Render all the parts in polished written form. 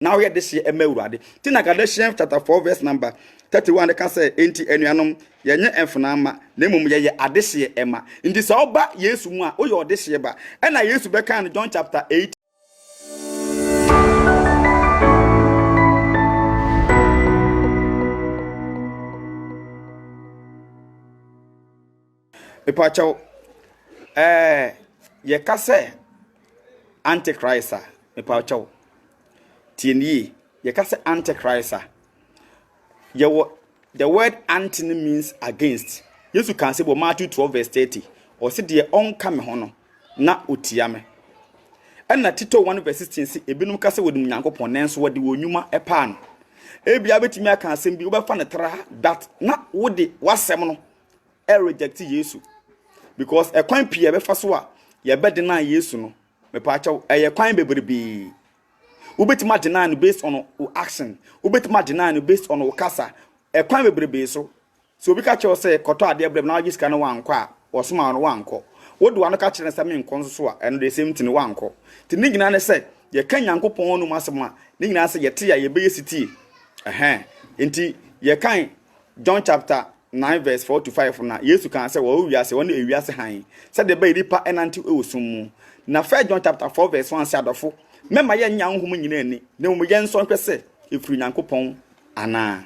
now we this year emewurade tina Galatians chapter 4 verse number 31 they can say enti enuanom yenye emfunama na emum ye adehye ema ndi so oba Yesu mu a oye odehye ba na Yesu beka no John chapter 8 epacho ye ka say antichrist epacho tieni ye ka say antichrist the word anti means against. Yesu can say Matthew 12 verse 30 or say the onka ho no na otia me. And na Tito 1 verse 16 say ebinum ka say wodum Nyankopon nenso wode wonwuma epa no. Ebia betimi aka asem bi obefa ne tra that na wode wasem no reject Yesu. Because e kwan pie befa so a ye bede na Yesu no me pa acha e kwan bebrebe. Ubetima deny no based on action. Ubetima deny no based on kasa. E kwan bebrebe so obi ka che say koto ade ebrem na agi sika no wankọ a osoma no wankọ. Wodu anu ka kire say me nkon so a and the same thing wankọ. Ti ni gina ne say ye kan Nyankopon no masema ni gina say ye te ya ye be yesiti. Enti ye kan John chapter 9 verse 4 to 5 na Yesu kan say wo wiase won ewiase han. Say the be ripa enanti ewosum mu. Na 1 John chapter 4 verse 1 say adofo mema ye nya nhom nyina ani na mu ye nso kwese efiri Nyankopon ana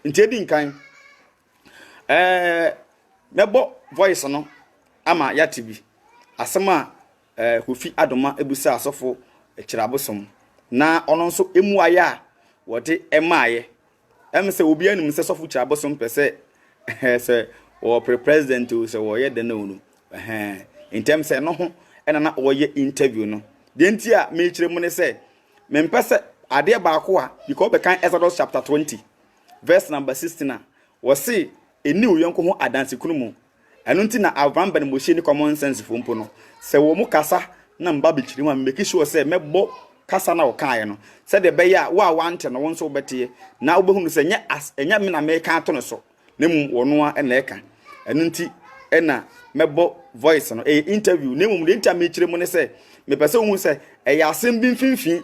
nti edi nkan mebo voice no ama ya TV asema Kofi Adoma ebusa Osofo Kyiri Abosom na ono nso emu aya wote emaaye se obi anum se Osofo Kyiri Abosom pese se o president o se wo ye de na onu in terms say no ho ena na wo ye interview no de nti a me kyire mu ne se me mpese ade ba ko a because be kan Exodus chapter 20 verse number 16 wo se eni uyonko ho adanse kunu mu eno nti na Abraham ben Moshe ni common sense fompo no se wo mu kasa na mba be kyire mu make sure se mebo kasa na wo kan no se de be ya wo a wante no won so bete na wo behunu se enya me na me kan to no so na mu wono a na eka eno nti ena mebo voice no interview na mu de ntia me kyire mu ne se me pese hu se ya asem bi mfimfin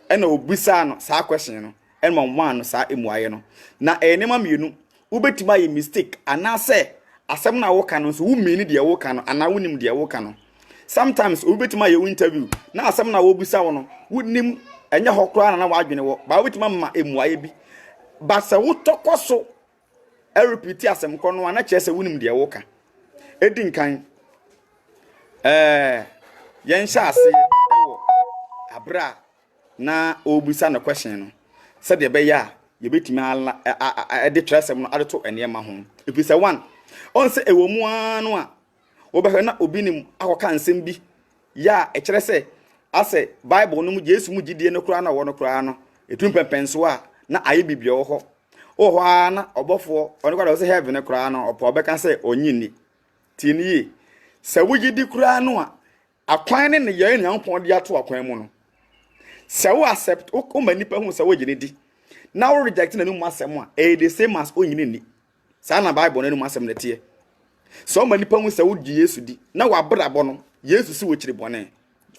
ena obisa no sa question no ena mo no sa emuaye no na enema mienu ubetima ye mistake ana se asem na wo ka no so wo meni de wo ka no ana wonim de wo ka no sometimes ubetima ye interview na asem na wo bisa wo no wonim enya hokra na wadwene wo ba ubetima ma emuaye bi ba se wo tokoso repeat asem ko no ana chese wonim de wo ka edi nkan yen sha ase ewo abra na obisa na question no se de be ya ye betimi ala de tresem no adeto enema ho ebisa 1 on se ewo mu anu a wo be na obi nim akoka nsem bi ya e kire se ase bible no mu Yesu mu gidie no kura na wo no kura no etum pempenso a na aye bibia wo ho wo ho na obofo oni kwa se heaven kura no opo obeka se onyini tini se wo gidi kura no a akwan ne ye Nyankopon de ato akwan mu no se wo accept o manipa hu se wo gine di na wo reject na nu masem a the same as onyini ni sa na bible na nu masem na tie so manipa hu se wo di Yesu di na wa brabo no Yesu si wo kyiri bone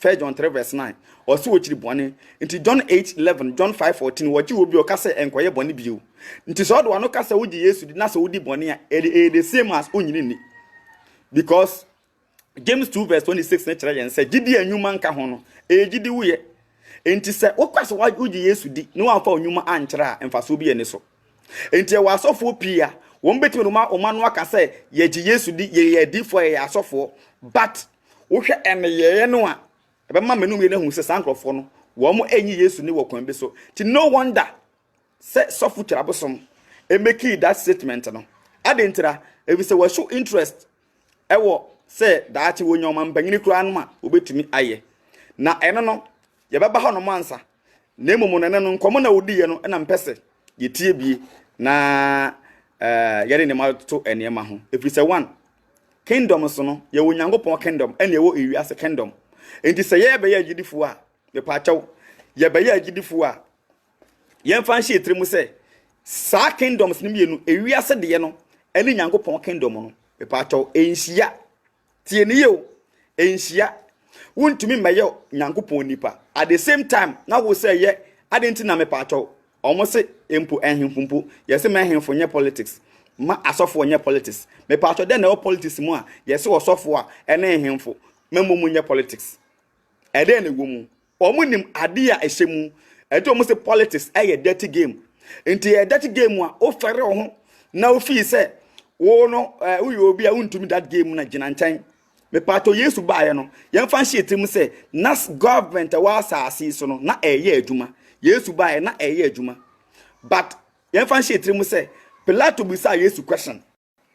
1 John 3 verse 9 or si wo kyiri bone nti John 8:11 John 5:14 wo gi wo bi o ka se enkoye bone bio nti so do no ka se wo di Yesu di na se wo di bone a the same as onyini ni because James 2 verse 26 na kyerɛ yɛn sɛ gidi anwuma nka ho no gidi wo ye enti sɛ wokwase wogi Yesu di no amfa onwuma ankyerɛ a emfaso bi ene so enti e wasofo pia won betimi no ma no aka sɛ ye gi Yesu di ye di for ye asofo but wo hwɛ ene ye no a ebe ma menum ye na hu sɛ sankrofo no wo mo enyi Yesu ni wo kwan bi so ti no wonder sɛ Osofo Kyiri Abosom make that statement no adentra ebi sɛ wa show interest ewo say that wonyo man banyini kura no ma obetumi aye na eno no ye beba ha no mansa na emumu no no nkomo na odiye no na mpese ye tie bie na yare ne ma to enema ho efiri se 1 kingdom so no ye wonyankopon kingdom ene ye wo ewiase kingdom enti se ye be ye agidifo a me pa chaw ye be ye agidifo a ye mfa nhye etire mu se sa kingdoms ne mienu ewiase de ye no ene nyankopon kingdom no me pa chaw enhia tie ne yo enhia wontumi meye nyankopon nipa at the same time na wo say ye adenti na me pacho almost say empo ehempo yesi me ehemfo nye politics ma asofo nye politics me pacho den na politics mu a yesi osofo a ene ehemfo memo nye politics ede na egwomu omunim ade a ehyemu ede omo say politics eye dirty game enti e dirty game a o fere ho na o fi say wo no uyo obi a untumi that game na gina nchen me pato Yesu baaye no yemfa hyetim say nas government wa asase so no na eye adwuma Yesu baaye na eye adwuma but yemfa hyetim say Pilato bisa Yesu question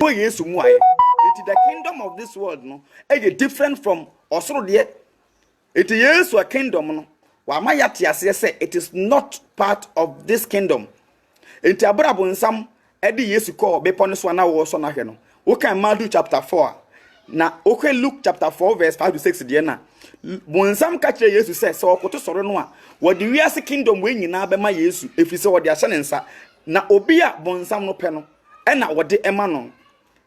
o Yesu mu aye it the kingdom of this world no eye different from osoro de it Yesu a kingdom no wa ma yate ase say it is not part of this kingdom enti abrabo nsam edi Yesu ko bepo ne so na wo so na hwe no wo kan Matthew chapter 4 na okay Luke chapter 4 verse 5 to 6 de na bonsam ka kire Yesu say so okoto soro no a wo de wiase kingdom we nyina be ma Yesu efise wo de ahye ne nsa na obi a bonsam no pe no e na wo de ema no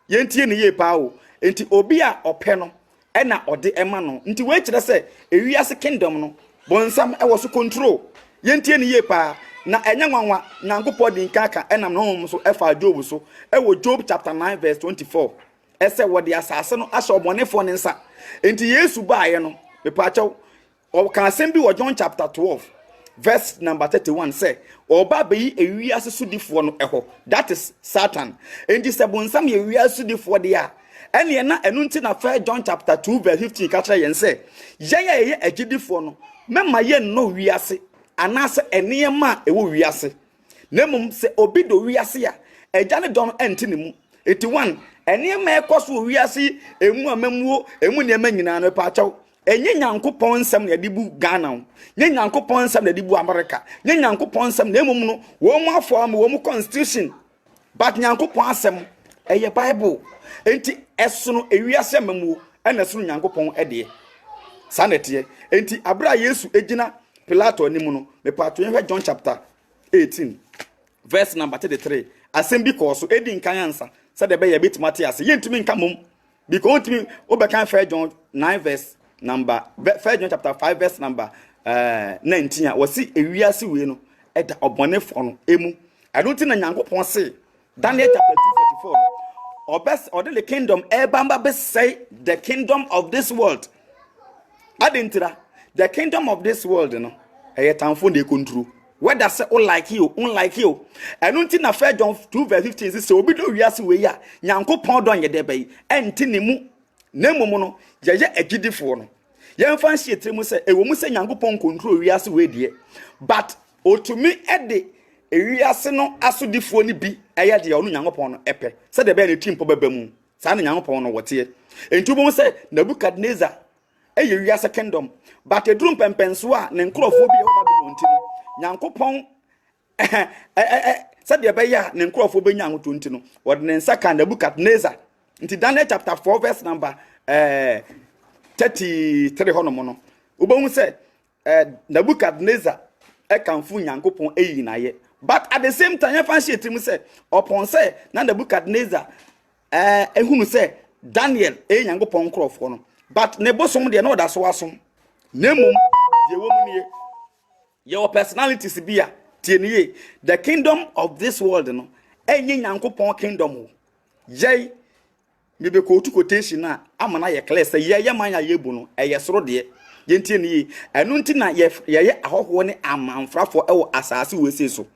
yentie ne ye pa o enti obi a ope no e na ode ema no nti we kire say ewiase kingdom no bonsam e wo so control yentie ne ye pa na enya nwanwa nyankopɔ din kaka enam no so efa Job so e wo Job chapter 9 verse 24 ese wo de asase no asho obonefo ne nsa enti Yesu baaye no me paacho o kan asem bi wo John chapter 12 verse number 31 say oba beyi ewiase sudifo no eho that is Satan enti se bonsam ye wiase sudifo de a ene na enu nti na fa John chapter 2 verse 15 ka kire yen say ye agidifo no mema ye no wiase anase eniyema ewo wiase nemum se obi do wiase ya ejane don enti ne mu 81 eniyema ekoso wiase emu amamuo emu niyema nyina no pa chaw enye nyankopon nsem na dibu Ghana nye nyankopon nsem na dibu America nye nyankopon nsem na emum no wo mu afo am wo mu constitution but nyankopon asem eye Bible enti esono ewiase amamuo ena sono nyankopon ede sanete enti abra Yesu ejina Pilato ni muno me pato yen John chapter 18 verse number 33 asem bi ko so edi nkan ansa said the be ya betimate ase yentumi nka mom because ntumi obekan 1 John 9 verse number 1 John chapter 5 verse number 19 a wasi ewiase we no eda obonefo no emu I don't think na nyankopon say Daniel chapter 2:44 or best or the kingdom ebamba be say the kingdom of this world adintira the kingdom of this world no eye tamfo na control whether say unlike you and until na 1 John 2 verse 15 say obi do wiase we ya nyankopon don ye de bay enti ne mu nemum no ye agidifo no ye mfa hye mu say ewo mu say nyankopon control wiase we de but otumi ede wiase no asodifo ni bi eye de onu nyankopon no epe say de be ne timpo baba mu sa na nyankopon no wote enti bo say Nebukadnezar eye wiase kingdom but a drum pempenso a ne nkrofo bi e Babylon ti no nyankopon said be ya ne nkrofo be nya ahoto nti no wode ne nsaka Nebukadnezar nti Daniel chapter 4 verse number 33 hono no obohu say Nebukadnezar e kanfu nyankopon eyi na ye but at the same time ya fancy etim say upon say na Nebukadnezar ehunu say Daniel nyankopon nkrofo no but ne bosom de no da so asom nemum de wo mu nie your personalities bia tie nie the kingdom of this world no enye nyankopon kingdom o ye me be ko tu quotation na amana ye clear say ye manya yebu no eye soro de ye tie nie enu nti na ye ahoho ne amanfrafo ewo asase we se so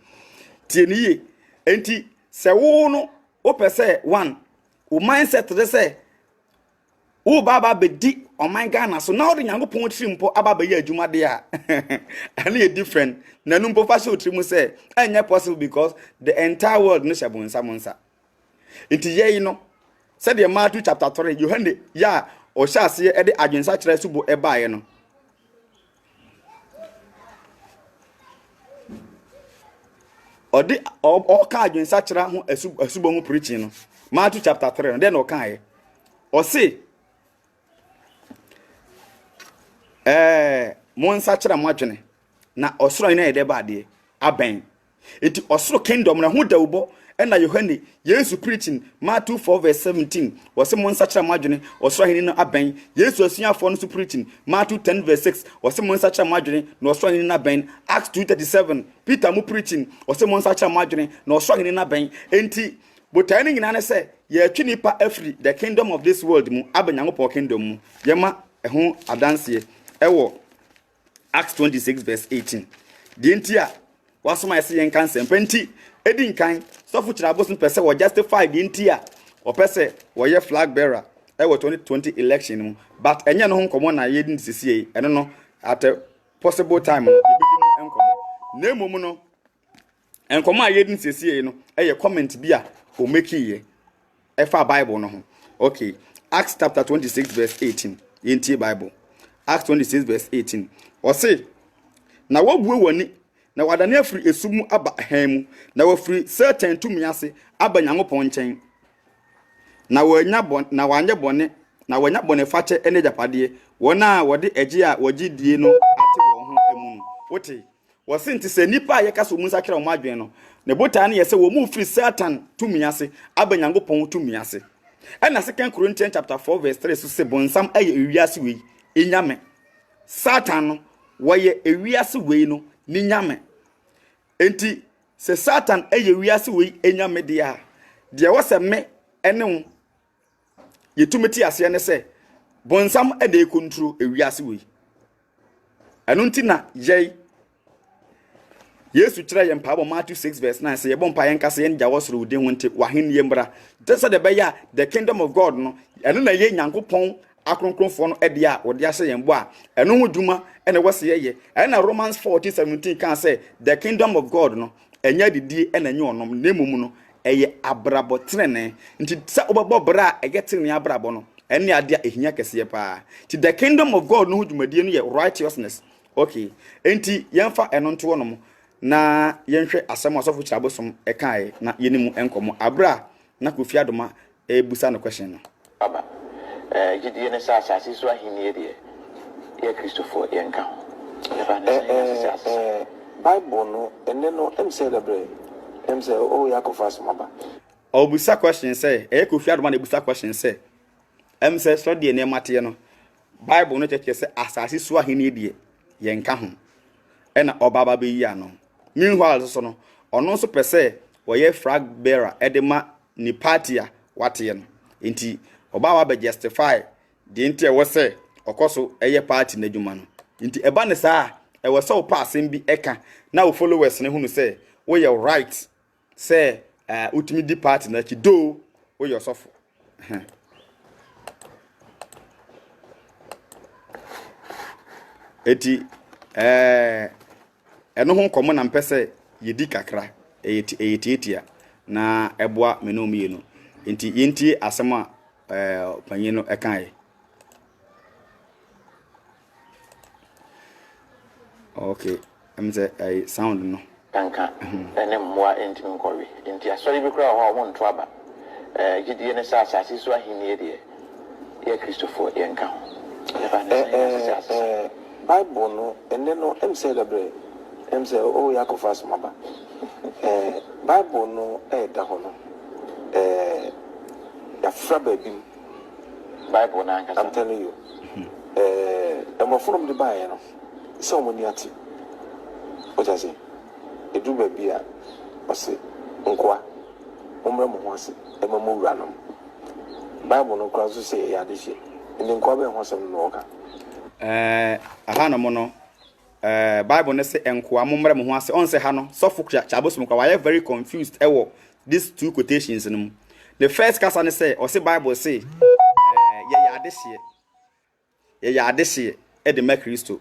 tie nie enti se wo no o pese one o mindset de say o baba be di on my Ghana so now the nyankopon trimpo ababa ye adwuma de a and e different na numpo fa so trimu say enya possible because the entire world no shabon samonsa enti ye no said the Matthew chapter 3 Yohane ya o hyase e de adwensa kire subo e baaye no o de o ka adwensa kire ho asubo ho preaching no Matthew chapter 3 no then o kan ye o say monsa kira mo adwene na osoro ina ede baade aben enti osoro kingdom na ho dawubo and na Yohane Yesu preaching Matthew 4 verse 17 was some such a margin or swahini no aben Yesu asuafo no so preaching Matthew 10 verse 6 was some such a margin no swahini na ben Acts 2:37 Peter mu preaching was some such a margin no swahini na ben enti botani nyina ne say ye twi nipa afri the kingdom of this world mu abanyankopon kingdom mu yema ho adanse ewo Acts 26 verse 18 the entia wasoma ese yen kanse mpenti edi nkan Osofo Kyiri Abosom pese wo justify the entia o pese wo ye flag bearer ewo 2020 election mu but enye no ho nkomo na ye din sisie eno no at a possible time no yebedi mu enkomo na emom no enkomo a ye din sisie no eye comment bi a o make ye efa Bible no ho okay Acts chapter 26 verse 18 yenti Bible Acts 26 verse 18 o say na wabue wani na wadane afiri esumu aba hamu na wafiri Satan tumi ase aba Nyankopon nkyɛn na wanya bone fache ene japade wona wode agi a wagidie no ate wo ho emu wote wosinti se nipa a yeka so mu sakira o madwen no ne botaa ne yese wo mu firi Satan tumi ase aba Nyankopon tumi ase na 2 Corinthians chapter 4 verse 3 so se bonsam aye ewiase wei enyame Satan no woye ewiase wei no ni nyame enti se Satan aye ewiase wei enyame dia de wo se me ene wo yetumeti ase ne se bonsam ade kontro ewiase wei anu nti na yei Yesu kyerɛ yɛn paabo Matthew 6 verse 9 sɛ yɛbɔ mpa yɛn kasa yɛn gya wɔsoro wode ho nte wahen yɛmbra desa de bɛya the kingdom of God no ɛno na yɛ Nyankopɔn akronkronfo no ɛde a wɔde ahyɛ yɛn bo a ɛno ho dwuma ɛna wɔse yɛyɛ ɛna Romans 14:17 kan sɛ the kingdom of God no ɛnya didie ɛna nye onom na emom no ɛyɛ abrabɔ trenene nti sɛ obɛbɔ bra a ɛgɛ trenene abrabɔ no ɛne ade a ehinya kɛseɛ paa ti the kingdom of God no ho dwumadie no yɛ righteousness okay enti yɛmfa ɛno nto no na yenhwe asem Osofo Kyiri Abosom ekae na yenimu enkomo abra na Kofi Adoma ebusa no question no aba gidie ne sa asase so ahenie de ye Christopher yenka Bible no ene no say the bre say o yakofa somaba obusa question say Kofi Adoma na ebusa question say say so de ne mate no Bible no cheke say asase so ahenie de yenka ho ena obaba be yi ano meanwhile so no ono so pese woye flag bearer edema ni party a wate no enti oba wa be justify de enti e wo se okoso eye party na dwuma no enti eba ne saa e wo se o pass bi eka na wo followers ne hunu se wo ye right se utimi di party na chi do wo ye Osofo eti eno ho komo na mpese yedi kakra eyetitia na eboa menom yenu enti yenti asema panyin no ekan okay emze sound no kanka ene mmoa enti nkowe enti asori bi kura ho nto aba gidie ne sa asase so ahenie de ye Christopher yenka Bible no ene no say the bre say o yakofa somaba Bible no da ho no ya fra baby Bible na nka I'm telling you mo from the buy no so mo ni ati what I say edu baby a o say nkwa umre mo ho ase mo wura no Bible no kwa so say ya de she ndi nkwa be ho sem no oka aha no mo no Bible ne say enkoa momre mo ho ase on say ha no Osofo Kyiri Abosom kwa why very confused ewo these two quotations no the first case ne say o say Bible say ye ya adehye e de Kristo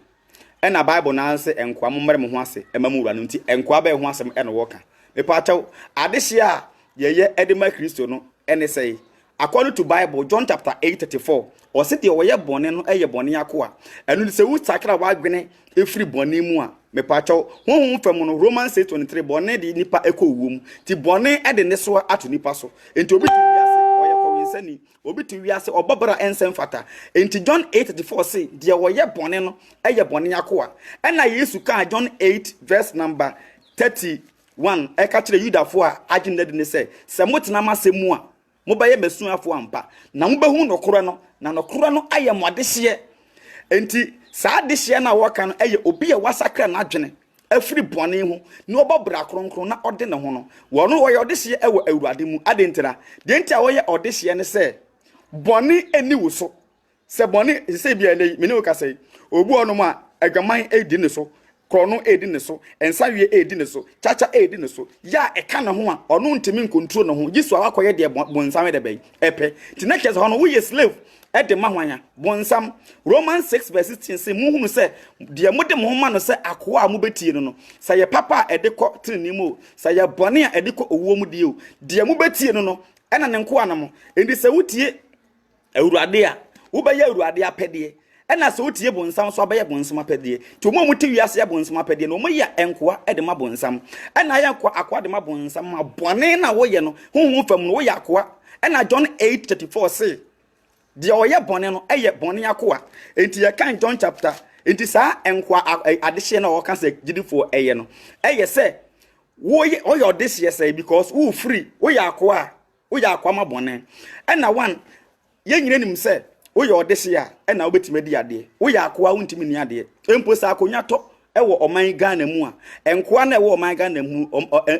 e na Bible na say enkoa momre mo ho ase e ma mu wura no nti enkoa ba ho asem e no woka me pa chaw adehye a ye e de Kristo no e ne say according to Bible John chapter 8:34 o se de oye bone no eye bone yakoa enu se wu sakra wa gwene efiri bone mu a me pa chaw honhom fam no Romans 8:23 bone de nipa ekowum ti bone e de ne so ato nipa so enti obi ti wiase oye kowensani obi ti wiase obabara ensem fata enti John 8:34 say de oye bone no eye bone yakoa na Yesu ka John 8 verse number 30 one e ka kire Yudafo a agenda de ne se motena masemu a mobaye mesuafo ampa na mobehu nokoro no na nokoro no aye modehye enti saa dehye na woka no eye obi a wasakra na adwene afiri bone ho ne obobra kronkron na ode ne ho no wono wo ye odehye ewo awurade mu adentira de enti a wo ye odehye ne se bone eni wo so se bone se bia nei me ne wo ka sei obu onom a agaman edi ne so krono edi ne so ensawie edi ne so chacha edi ne so ya eka ne ho a ono ntimi nkontrol ne ho gisu awakoye de bonsam de bay epe ti na kese ho no wo ye slave e de mahwanya bonsam Romans 6:16 say muhunu se de mode mo ma no se akoa a mo betie no say ye papa e de ko trini mu say ye bone a e de ko owuo mu die o de mo betie no ena ne nko anamo endi se wutie awurade a wo be ye awurade apede ena se wotie bonsam so abaye bonsam apede to mo muti wiase bonsam apede no mo ya enkoa e de ma bonsam ena ya akwa de ma bonsam ma bone na wo ye no hunhun fam no wo ya akoa ena John 8:34 say de oye bone no eye bone akoa enti ye kan John chapter enti sa enkoa adehye na wo kan se gidifo eye no eye se wo ye oyo odehye say because wo free wo ya akoa ma bone ena one ye nyire nim se wo ye odehye a ena obetime di ade wo ya akoa wontimi ni ade empo sa akonya to ewo oman Ghana mu a enkoa na ewo oman Ghana mu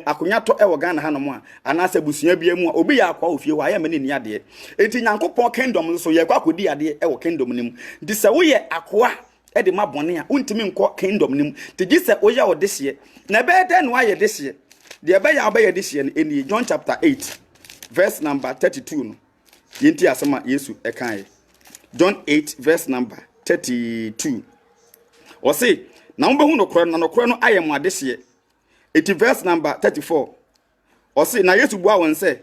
akonya to ewo Ghana ha no mu a anase busua bia mu a obi ya akoa ofie wa ya me ni ade enti Nyankopon kingdom so ye kwa akodi ade ewo kingdom nim di se wo ye akoa e de mabone a wontimi nko kingdom nim ti gi se wo ye odehye na be de no aye dehye de be ya be dehye no eni John chapter 8 verse number 32 no yenti asema Yesu e kan John 8 verse number 32 o say na mbehu nokoro no aye mo adehye eti verse number 34 o say na Yesu bua won say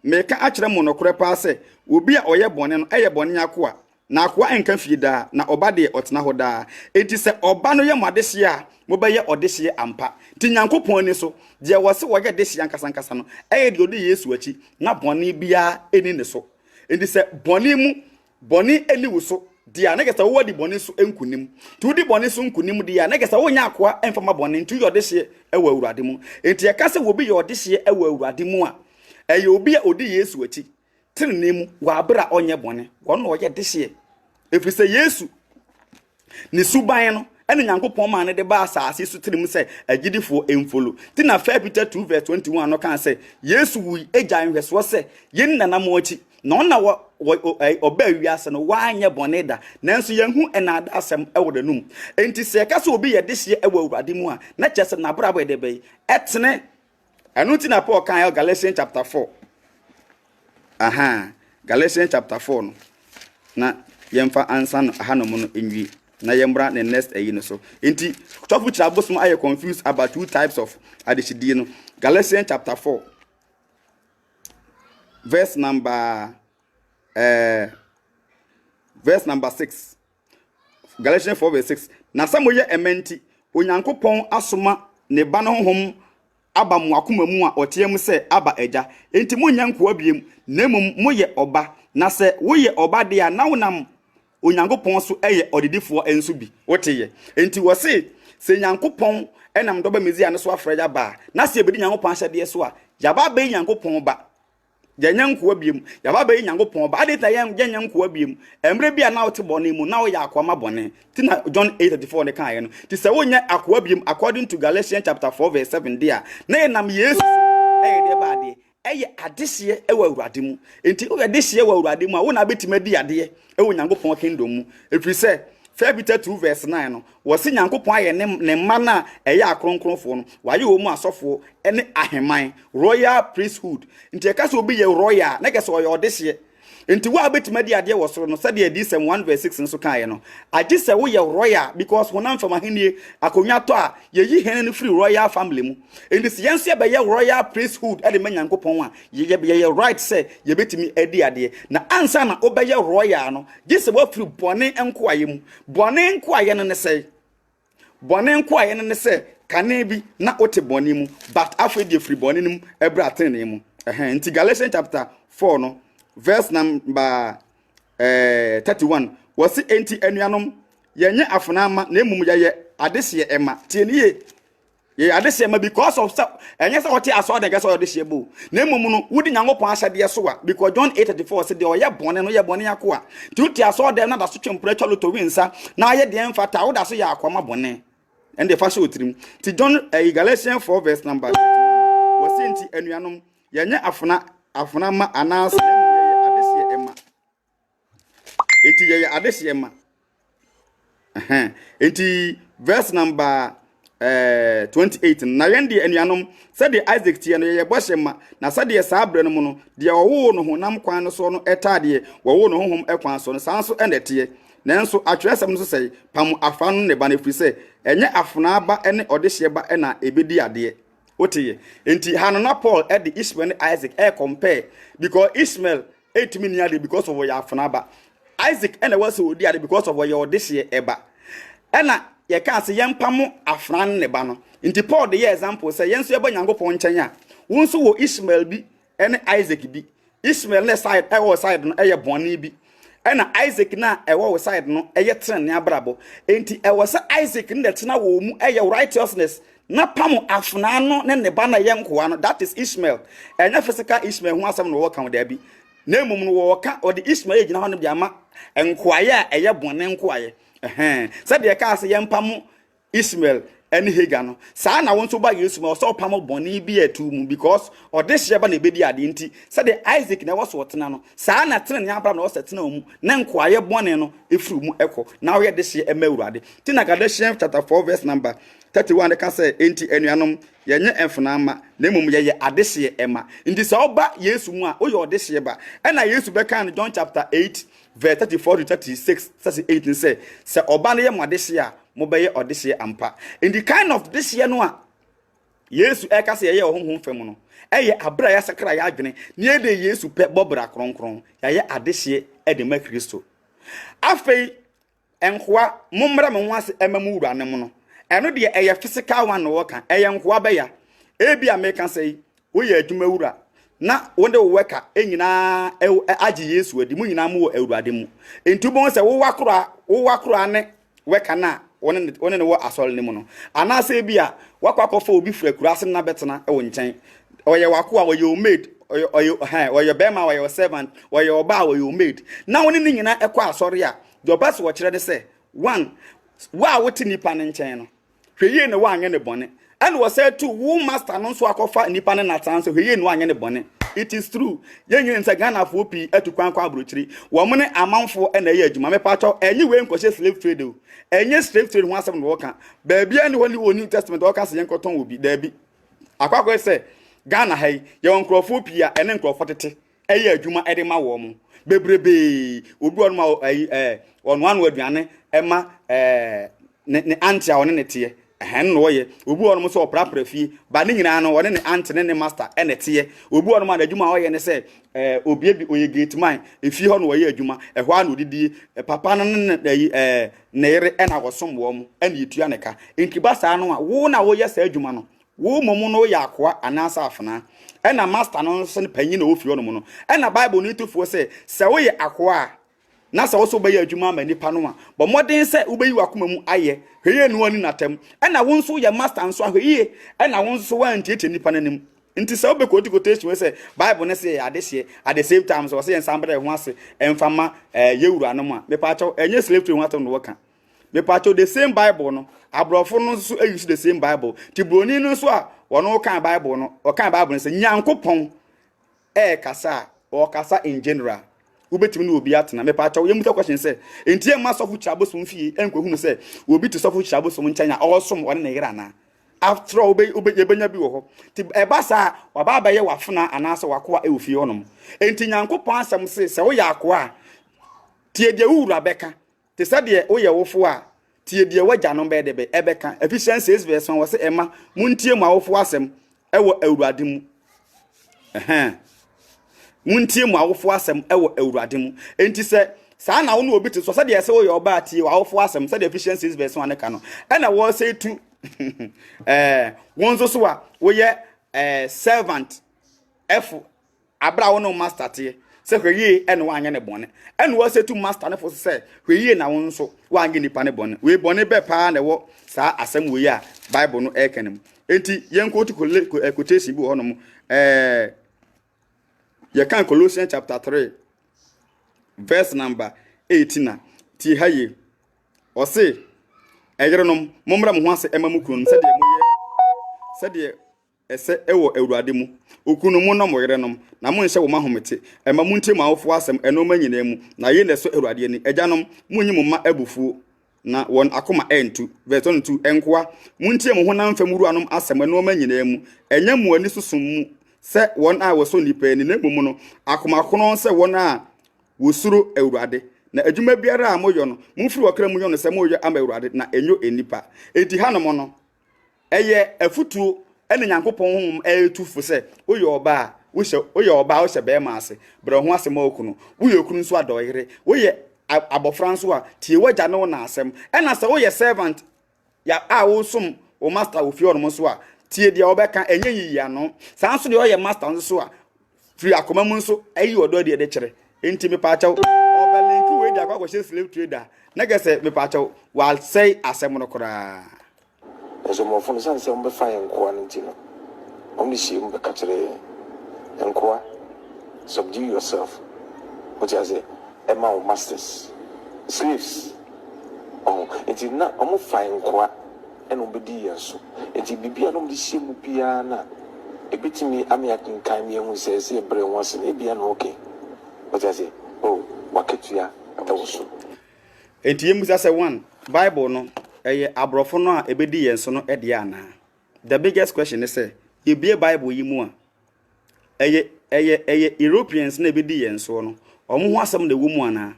meka akere mo nokoro pa say obi a oye bone no eye bone akoa na akoa enka fie da na oba de otena ho da eti se oba no ye mo adehye a mo be ye odehye ampa ti Nyankopon ni so de wo se wo ye dehye ankasa no eye de odi Yesu achi na bone bia eni ne so enti se bone mu bone eni wo so dia na gesa wo di bone so enkunim tu di bone so nkunim dia na gesa wo nya akoa enfama bone ntu yo dehye ewa awurade mu enti e ka se wo bi yo dehye ewa awurade mu a eye obi a odi Yesu achi tirinem wa abra onye bone wono wo ye dehye efi se Yesu ni suban no ene Nyankopon ma ne de ba asase so tirim se agidifo emfolo ti na 1 Peter 2:21 no kan se Yesu wu eja nhweso se yen nanam achi na ona oba wiase no wanye bone da nanso yenhu enada asem ewodanum enti se ka se obi ye dehye ewa awurade mu a na chese na bra ba de be etene anu ti na Paul kan Galatians chapter 4 Galatians chapter 4 no na yemfa ansa no hanom no enwi na yembra ne next ayi no so enti Osofo Kyiri Abosom are confused about two types of adehye no Galatians chapter 4 verse number 6 Galatians 4:6 na samoye ementi Onyankopon asoma ne ba no honhom aba mu akoma mu a oteam se aba eja enti monyanko abiem na mum moye oba na se woye oba de a na wonam Onyankopon so eye odidifo enso bi woteye enti wo se Nyankopon enam doba mezia ne so afraja ba na se ebedi Nyankopon ahyade so a yaba ba Nyankopon ba yanyanko abiem yaba ba Nyankopon ba adeta yanyanko abiem emre bia na wote bone mu na wo ya akwa ma bone ti na John 8:34 ne kan ye no ti se wonya akwa abiem according to Galatians chapter 4:7 dia na enam Yesu eye de ba de eye adehye ewa awurade mu enti o adehye ewa awurade mu a wo na betimadi ade ewo Nyankopon kingdom mu efiri se 1 Peter 2:9 no wo se Nyankopon aye ne mma na eye akronkronfo no waye wo mu asofo ene aheman royal priesthood enti e ka se obi ye royal na ke se o ye odehye enti wo abetimadi ade wo soro no se de Discernment 1:6 nso kan ye no age se wo ye royal because wona mfama henie akonwa to a ye yi hene no free royal family mu enti se yenso ye be ye royal priesthood e de Nyankopon a ye right se ye betimi adi ade na ansa na obeye royal no ge se wo free bone enko aye mu bone enko aye no ne se bone enko aye no ne se kane bi na ote bone mu but afwe de free bone nim ebra tene mu enti Galatians chapter 4 no verse number 31 wasi enti anuanom yenye afunama na emum ye adehye ema tieniye ye adese ma because of enye say what aso de gese odese bo na emum no wudi Nyankopon asade so a because John 8:34 say de oye bone no ye bone yakoa ti uti aso de na da so twempre twalo to winsa na aye de emfata wo da so ya akwama bone and the fashion otrim ti John Galatians 4 verse number 21 was enti anuanom yenye afuna ma anas ye adese ema enti ye adese ema enti verse number 28 na yende anuanom said Isaac tie no ye bohema na said ye sabre no mu no de owo no honam kwan no so no etade wo no honhom ekwan so no sanso enete nanso atweresem no say pam afa no ne ba na firi say enye afuna aba ene odehye ba na ebedi ade otiye enti hanona Paul e de Ishmael and Isaac compare because Ishmael 8 million because of your afuna aba Isaac ene was odi ade because of your odehye eba ena ye kan se yempam afran ne ba no nti Paul de ye example say yenso ye ba Nyankopon nchen a wonso wo Ishmael bi ene Isaac bi Ishmael ne side wo side no eye boni bi ena Isaac na wo side no eye tren ne abrabo enti wo se Isaac ne tena wo mu eye righteousness na pam afna no ne ba na ye nkoa no that is Ishmael enya physical Ishmael hu asem no wo kan da bi na emum no wo ka o de Ishmael gina ho no biama nkoaye a eye boni nkoaye said the case yempam Ishmael any Hagar no sa na won so ba Yesu ma so pam boni bi atu mu because or this yeba na bedi ade nti said the Isaac na was wotena no sa na tene ne abra na was tena mu na nkwaye boni no efuru mu ekọ na wo ye this ye emawurade ti na Galatians chapter 4 verse number 31 the can say enti anuanom yenye emfuna ma na mum ye adehye ema nti sa oba Yesu mu a wo ye odehye ba na Yesu be kan John chapter 8 verse 34 to 36 38 and say oba na ye modehye a mo be ye odehye ampa in the kind of this year no a Yesu e ka say ye honhom fam no eye abra ya sakra ya adwene ne de Yesu pe bobra kronkron ya ye adehye e de ma Kristo afei enkoa mommra me ho ase emamu wura ne mo no eno de eye physical one no woka eye nkoa be ya ebi American say wo ye adwuma wura na wonde wo weka enyina age Yesu adi mu nyina mu awurade mu entubon se wo wakora ne weka na wone ne wo asol ne mu no ana se bia wakwakofa obi fura kurase na betena e wo nchen oye wakoa oye maid oye bema oye servant oye oba oye maid na wone ne nyina ekọ asori a the best wo kire de se one wa woti nipa ne nchen no hweye ne wa anye ne bone and was said to wo master no so akofa nipa ne natan so hweye ne wa anye ne bone. It is true. Yenyin nsa Ghana fo pi etukwan kwa abrochiri. Wo mo ne amanfo e na ye adwuma me pacho enyi we nkose slave trade o. Enyi slave trade ho asem no woka. Ba bia ne woni New Testament woka se yenkoton obi da bi. Akwakọ se Ghana hai ye nkrofo pi a ene nkrofo tete. Eye adwuma e de ma wo mo. Bebrebe obi on ma on wan aduane e ma ne anti a one ne te. No ye obi ono so oprapra fi ba ne nyina no wone ne aunt ne master ene tie obi ono ma na adwuma oye ne se obi bi oye gate man efi ho no oye adwuma ehwa na odidi papa no ne yere ena wosom wo mu ene yitua ne ka enkiba saa no a wo na wo ye saa adwuma no wo momu no ya akoa anasa afana ena master no so ne panyi na ofi ono mu no ena bible no itufo se wo ye akoa na sa wo so be ya adwuma ma nipa no a bo modern se wo be yi wakoma mu aye hweye no ani natam ena wo nso ye master nso ahweye ena wo nso wa ntiete nipa nanim nti se wo be ko quotation we say bible ne say adehye at the same time so say ensambra ho ase emfama yewura no mu a me pa chaw enye slave to ho atam no woka me pa chaw the same bible no abrofo no nso use the same bible ti broni no nso a wono kan bible no o kan bible no say Nyankopon kasa o kasa in general ubetimi no obi atena me pa chaw ye muta question say entie ma Osofo Kyiri Abosom fie enko hunu say obi to Osofo Kyiri Abosom nchanya osom wone ne yera na after obe yebanya bi wo ho ti eba sa waba ba ye wafuna anase wakoa ofie honom enti Nyankopon asem se wo ya akoa tie de wura beka te se de wo ye wofo a tie de wagya no be de be ebeka Ephesians 6 verse 1 wo se ema muntie mu awofo asem ewo awurade mu muntie mu awofo asem ewo awurade mu enti se saa na wo no obi te so se de se wo ye oba tie awofo asem se de Ephesians 6 verse 1 ne ka no ena wo say tu wonzo so a wo ye servant abra wo no master tie se hweye ene wa anye ne bone ene wo say tu master ne fo se hweye na wonso wa anye nipa ne bone we bone be pa na wo saa asem wo ye a bible no ekenem enti yen quote quotation bi honom ye kan Colossians chapter 3 verse number 18 ti haye o se eyerenom mommra mo ho ase emamu kunum sede ese ewo awurade mu okunu mu no mo yerenom na mo nhyɛ wo mahomete emamu ntem awofo asem enoma nyina mu na ye na so awurade ani agyanom munyi mo ma abufuo na won akoma entu verse 2 enkoa muntie mo honam famuru anom asem enoma nyina mu enya mu ani susum mu se won a woso nipa ni na mumu no akoma kono se won a wosuro awurade na adwuma biara a moyo no mumfiri wakra mu yo no se moyo ama awurade na enyo enipa enti hanom no eye afutuo ene nyankopon hom etufu se oyo oba wo hye be ma ase bra ho ase ma okunu wo ye okunu so adoyere wo ye abofran so a tie wagya no na asem ena se wo ye servant ya a wo sum wo master wo fi ono so a tie dia obeka enye yiya no san so de wo ye master so a free akoma mu so ayi odo de kire enti me pa chaw obelinki we dia kwa slave trader na gese me pa chaw wal say asem no kora As a more fun, some be fine quarantine. Only see him be catching and qua subdue yourself. What I say, Emma masters, slaves. Oh, it is not almost fine qua and obedience. It is be an only sim piana. A bit me, American kind young says, a brain once and maybe an okay. What I say, oh, Wakatia, and also. Enti yemu say one Bible no abrofo no a ebedi yenso no ede ana. The biggest question is say you be Bible yi mu a Europeans na ebedi yenso no omo ho asem na wo mu ana.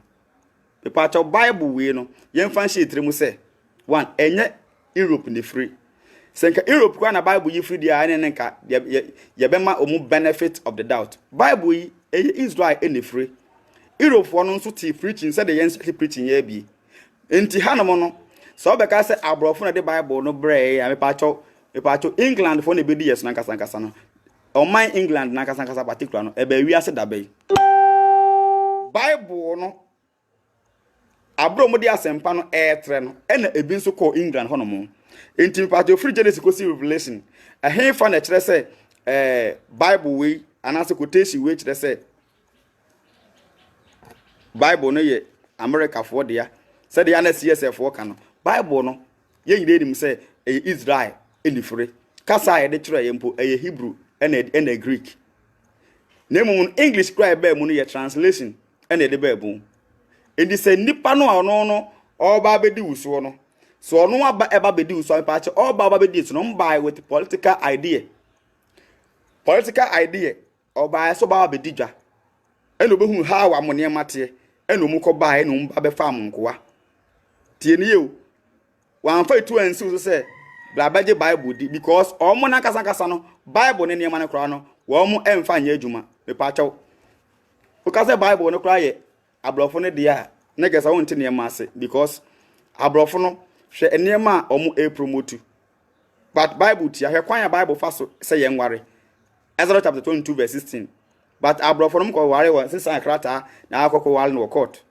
The part of Bible we no yemfa nche itremu say one enye Europe ni free. Senka Europe kwa na Bible yi free dia ane nka ye bema omu benefit of the doubt. Bible yi Israel any free. Europe for no so ti preaching say the yen preaching ye bi. Enti hanom no so be ka say abrofo na the Bible no bre ya me pacho England for na be di yes na nkasa no o man England na nkasa particular no e ba wi ase da be Bible no abro mo di asempa no etre no e na ebi nso ko England honom enti me pacho free Genesis ko see Revelation a hen fa na kire say Bible we anase quotation we kire say Bible no ye America for dia said the CSF worker no Bible no ye nyire nim say Israel enifure kasa ye de kire ye mpo Hebrew and Greek nemu English cry be mu no ye translation and de be bu endi say nipa no ono no oba bedi wuso no so ono aba eba bedi wuso pa che oba bedi so no buy with political idea oba so ba bedi dwa eno behu ha wa mo ne mate eno mu ko ba eno mu ba be fa monkoa tie ne ye wan fa tu ansi so say bla baje Bible di because omo na kasa no Bible ne ma ne kra no wo mo emfa nya adwuma me pa chaw o ka say Bible ne kra ye abrofo ne dia ne gesa won te ne ma ase because abrofo no hwe enema omo e promote but Bible tia hwe kwan ya Bible fa so say ye nware Ezra chapter 22 verse 16 but abrofo no ko ware won sisan krata na akoko wale no court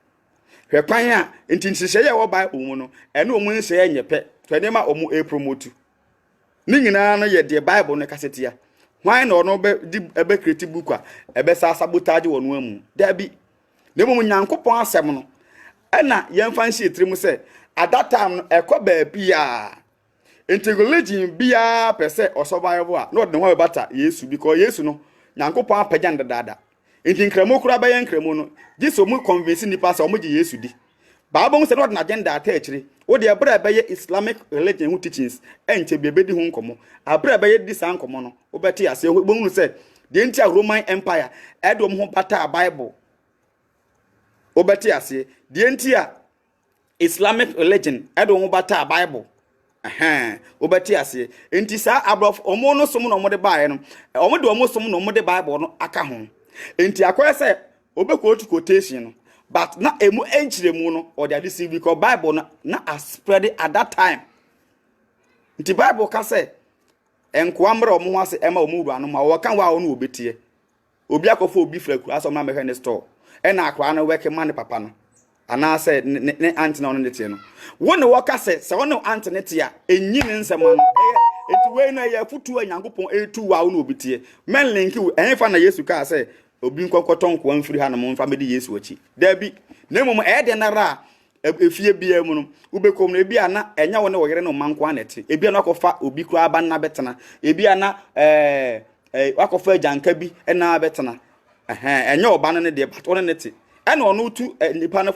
hwe kwan ya ntinhihye ye wo Bible mu no ene omu nhye nyepe twenema omu e promote ni nyina no ye de Bible no kasetia hwan na ono be di ebe create book a ebe sa sabotage wonu amu da bi ne mu nyankopon asem no ena yemfa nhye trimu se at that time no ekoba bia integration bia pese survival a no de ho bata Yesu because Yesu no nyankopon apagya ndadada enti nkramo kura ba ye nkramo no giso mu convince nipa se omo gi Yesu di Bible mu se no na agenda atachiri wo de abra ba ye Islamic religion hu teachings enche bi ebedi hu nkomo abra ba ye di san nkomo no wo beti ase bo hu se de enti a Roman Empire edom ho bata Bible wo beti ase de enti a Islamic religion edom ho bata Bible wo beti ase enti sa abrof omo no som no mo de baaye no omo de omo som no mo de Bible no aka ho enti akoye se obekwotu quotation no but na emu enchire mu no or the see because Bible na spread at that time nti Bible ka say enko amre omo ho ase ema omo ru anu ma wo kan wa onu obetie obi akofo obi fraku aso ma mehwe ne store e na akwa na work man papa no ana say ne aunt na onu ne tie no wo ne wo ka say se wo ne aunt ne tie enyi ne nsema no enti we na ye futu anyankopon etu wa wo no obitie men link enfa na Yesu ka say obi nkokoton ko amfiri ha na mo mfa mede Yesu achi da bi na mum de na ra efie bia mu no ubekom na ebi ana enya wo ne wo yere no manko anete ebi ana akofa obi kura aba na betena ebi ana akofa janka bi na betena enya oba no ne de bato ne nete ena ono tu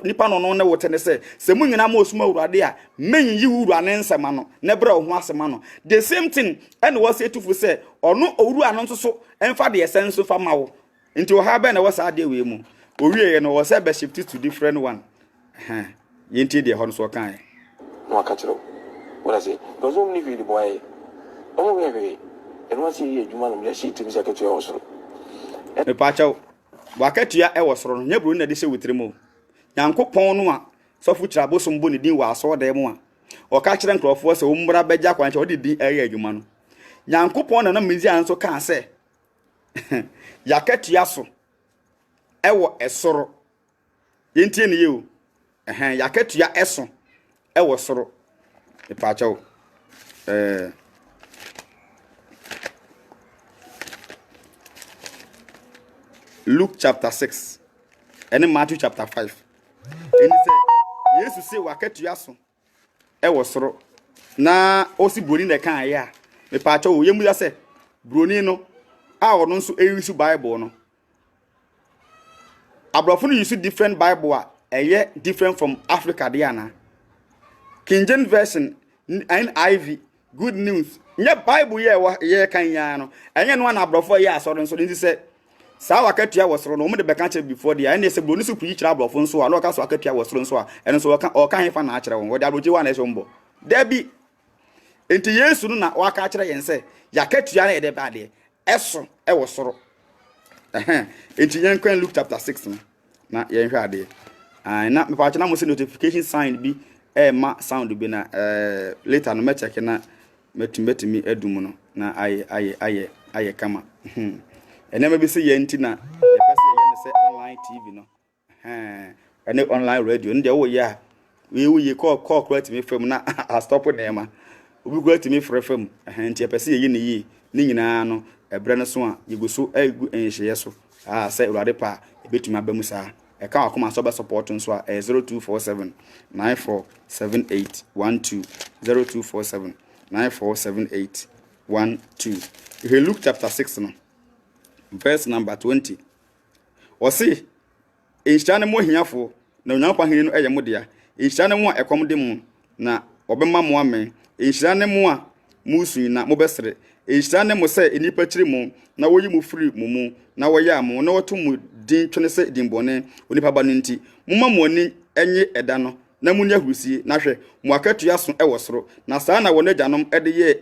nipa no ne wote ne se mu nyina ma osuma urade a menyi yi wuru ane nsema no ne bra ho asema no the same thing ena wo se tufu se ono owuru ano nso so emfa de essence fa mawo nti wo ha be na wo sa de we mu owie no wo se be shift to different one yenti de ho no so kan no akachiro what I say because only the boy omo we and what see adwuma no le shit mi se akatua wo so me pa chaw wakatua e wo soro no nyabru na de se witremo Nyankopon no a Osofo Kyiri Abosom bo ne din wa aso da mu a o ka kire nkrofo se wo mbra begya kwanche o de din aye adwuma no Nyankopon na mezi anso kan se yakatua so e wo esoro yentie ne ye o yakatua eso e wo soro me pa chaw Luke chapter 6 and Matthew chapter 5. And he said, Jesus say wakatua so e wo soro na osi broni na kan ya me pa cha o yemu ya se broni no a ono nso ewisu Bible no abrofo no use different Bible a eye different from Africa dey na King James version NIV good news nye Bible ye kan ya no enye no na abrofo ye asoro nso dey say sa wakatua wosoro no mo de beka che before dia ene se broni su preach ra abrofo nso a no ka so wakatua wosoro nso a ene so o kan hefa na akere won wo de abroji wa na so mbo dabi enti Yesu no na waka akere yen se yakatua na e de ba de eso e wosoro enti yen kan Luke chapter 6 no na yen hwa de na me pa na mo se notification sign bi ma sound bi na later no me check na metumi adum no na aye kama enema bi se yenti na pese ye se online TV no ene online radio nde wo ya we call correct me fam na a stop nema obi correct me fam nti pese ye ne yi ni nyina no ebre no so a yeguso agu enhye so se urade pa ebetumi abamu sa e ka akoma so be support nso a 0247 947812 0247 947812 he Luke chapter 6 no verse number 20 o se enhyane mo hiafo na onyanpa hene no eye mo dia enhyane mo a ekom de mu na obema mo amen enhyane mo a musu na mo besere enhyane mo se enipa kire mu na woyi mu firi mu na woya mo na woto mu din twene se dinbone onipa ba no nti mumma mo ani enye eda no na munya hurusie na hwe mo akatua so e wosoro na saa na wona gyanom ede ye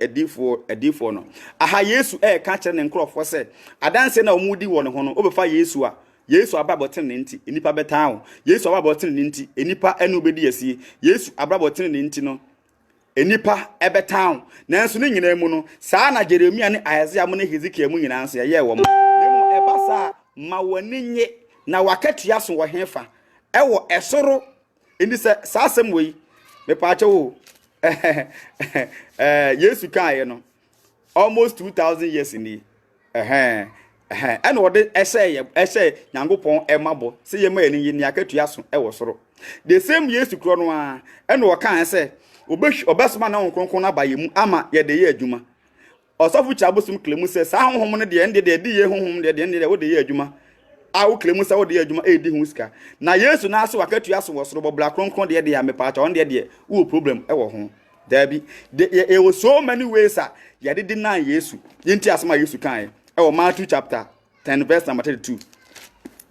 edifo no aha Yesu ka kire ne nkrofo se adanse na omudi wo ne ho no obefa Yesu a Yesu ababoten ne nti enipa betan Yesu ababoten ne nti enipa enu obedi asie Yesu ababoten ne nti no enipa ebetan nanso ne nyina mu no saa na Jeremia ne Isaiah mu ne Hezekiah mu nyina nso ye wo mo nemu ebasa ma woni nye na wakatua so wo hefa ewo esoro indi se sasem we me pa cha wo Yesu kan ye no almost 2000 years ni and what essay Nyankopon emabo se ye ma ni ni akatua so ewo soro the same Yesu kro no a and wo kan se obesoma na nkonkon na ba yemu ama ye de ye adwuma Osofo Kyiri Abosom klemu se sa honhom ne de de ye honhom de wo de ye adwuma a wo klemu se wo de ye adwuma e di huska na Yesu na ase wakatua so wo soro bobla kronkron de ya me pa cha on de wo problem e wo ho dabi e was so many ways ya de deny Yesu yenti asema Yesu kan e wo Matthew chapter 10 verse number 32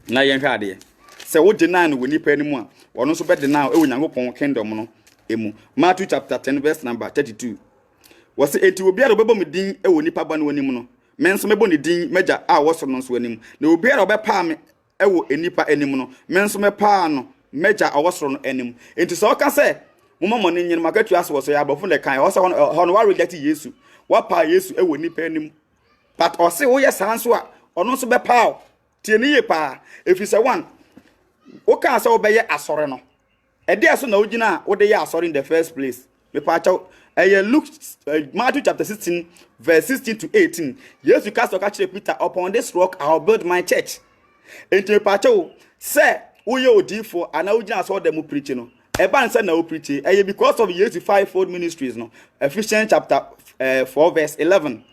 na yen hwa de se wo deny no woni pa ni mu a wono so be deny e wo Nyankopon kingdom no emu Matthew chapter 10 verse number 32 was enti obiara obebo me din e wo nipa ba no anim no menso mebo ne din meja a wo so no so anim na obiara obepa me e wo enipa anim no menso mepa no meja a wo so no anim enti so ka se mumma ne nyin makatua so so ya abofo le kan ho so hono wa reject Yesu wa pa Yesu e wo nipa anim but o se wo ye sanso a ono so bepa o tie ne ye pa efise one wo kan se wo be ye asore no ede aso na ogina wo de ye asore in the first place me pa cha Luke, Matthew chapter 16, verse 16 to 18. Yes, you cast catch Peter, upon this rock I'll build my church. Into Pacho, say, we are for and I just saw them preaching. No, Eban said no preaching, because of years to fivefold ministries. No, Ephesians chapter 4, verse 11.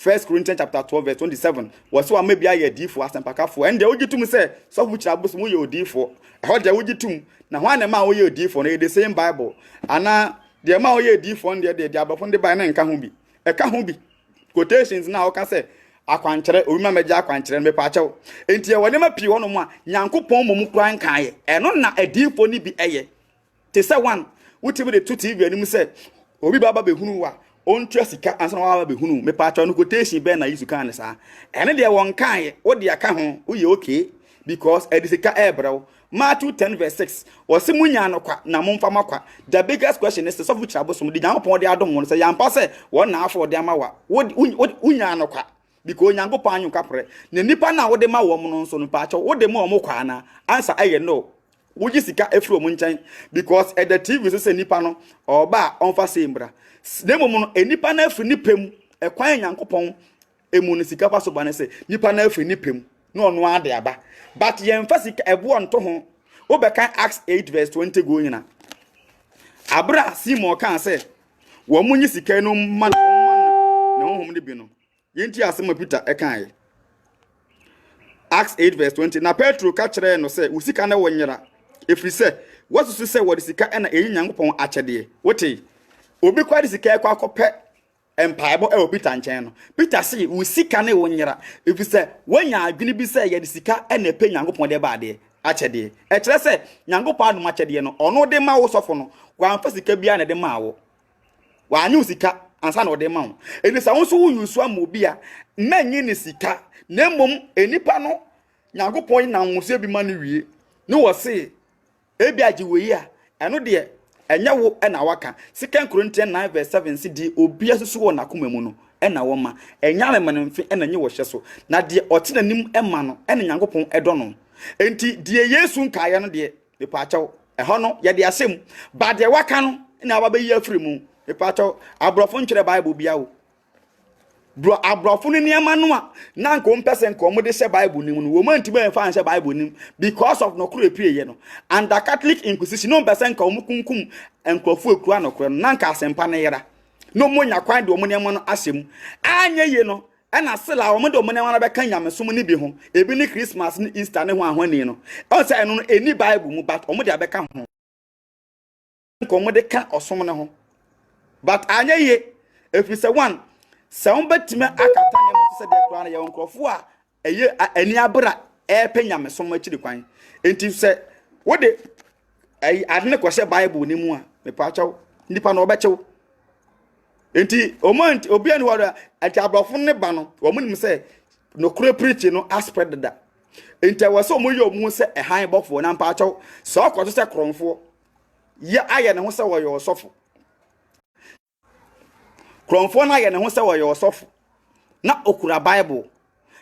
1 Corinthians chapter 12, verse 27. Was so maybe I a for as and Pacafo. And they would to me say, so which I was more D for. How they would to now one amount we D for the same Bible. And now the amount you D for the diable from the banner and Kahumbi. A Kahumbi. Quotations now can say, I can't remember Jack and me pacho. Until whenever Pion one, Yanko Pomo crying kai, and not a deep for be a. Tis one, which the 2 TV and him said, Obi Baba Behunua. On Tressica and some other who me patron quotation ben I used to can sa. And there one kind, what the account, we okay, because Edisica Ebro, Matthew 10 verse 6, or Simunyano Namon Famakwa. The biggest question is the soft which Abosom did not upon the Adam one say, Yam Passe, 1 hour for Damawa. What Unyanoka? Because Yango Panu Capre, the Nipana, what the Ma woman on Son Pacho, what the more Mokana, answer I know. Would you see a few moonshine? Because at the TV is a Nipano or bar on Fasimbra. Nemono enipa na afri nipem ekwan Nyankopon emunu sika paso bane se nipa na afri nipem no ono ade aba but ye mfasika ebo onto ho obeka Acts 8 verse 20 go nyina abra Simon kan se wo munyi sika no man na honhom de bi no yenti asema Peter ekan Acts 8 verse 20 na Petro ka kire no se usika na wonyera efri se wasusu se wo de sika na enyi Nyankopon akyede wote obi kwadi sika ekwa akopɛ empaibo e Peter nkyɛn no Peter say wo sika ne wonyera efi sɛ wonya adwene bi sɛ ye de sika e na pe Nyankopɔn de baade akyɛde e kyerɛ sɛ Nyankopɔn adom akyɛde no ɔno de ma wo sɔfo no wa amfa sika bia na de ma wo wa anyu sika ansa na ɔde ma wo eni sɛ wo so wo yusu am obi a manyi ne sika na mmom enipa no Nyankopɔn na nwose bi ma no wie ne wo se ebi agye wo yi a ɛno de enya wo na waka 2 Corinthians 9 verse 7 si di obi asusu wo na koma mu no na wo ma enya memmanmfe na nye wo hye so na de ote nanim ema no na Nyankopon edo no enti de Yesu nkaaya no de mepa akyɛw ɛhɔ no ye de asem ba de waka no na aba yi afiri mu mepa akyɛw abrofo ntwere Bible bia wo bro abrofo no niam no a na nko mpese nko mo de hye Bible nim no wo ma ntiba enfa hye Bible nim because of no kuro epieye no and the Catholic Inquisition no mpese nka mo kunkum enkrofo ekura no kuro na nka asempa ne yera no mo nya kwan de mo niam no asem anya ye no na sela wo mo de mo niam no be kan nyamesom ni bi ho ebi ni Christmas ni Easter ne ho ahwani no o say no eni Bible mu but o mo de abeka ho nko mo de ka osom ne ho but anya ye if you say one Sound betime akata ne mo se de kra na ye nkrofo a eye ani abra e penya so ma chiri kwan enti se wo de ai adne ko se Bible ni mu a me pa chaw nipa na obechew enti omont obi ani wada ati abrofo ne ba no wo munim se no kro preach no aspread da enti wo se omo ye omu se han bofo na pa chaw so ko se kronfo ye aye ne ho se wo ye osofo Kronfo na ye ne ho se wo ye Osofo na okura Bible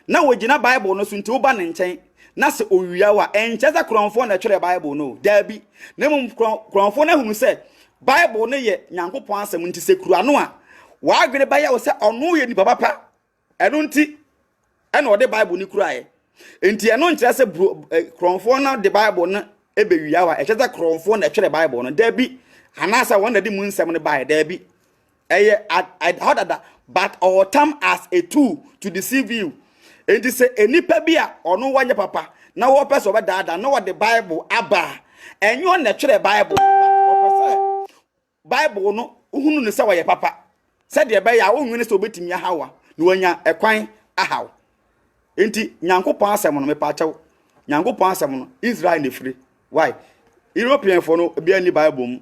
na wogina Bible no so nti uba ne nkyɛn na se owia wa enkyɛ se kronfo na twere Bible no dabi na mum kronfo na hunu se Bible no ye Nyankopɔn asɛm nti se kura no a wa agwene ba ya wo se ɔno ye ni papa ɛno nti ɛna ɔde Bible ni kura ye enti ɛno nkyerɛ se kronfo na de Bible no ebewia wa ɛkyɛ se kronfo na twere Bible no dabi anasa wɔn na de mu nsɛm no ba ye dabi I heard that, but our term as a tool to deceive you. And this say any pebia or no one papa. Now what person over that know what the Bible abba. And you on the true Bible. Bible no who no say your papa. Said the bay our own minister obey me hawa. No nya a quine a how. Enti Nyankopɔn asɛm no me pa kyɛw. Nyankopɔn asɛm no Israel ne free. Why? European for no be any Bible mu.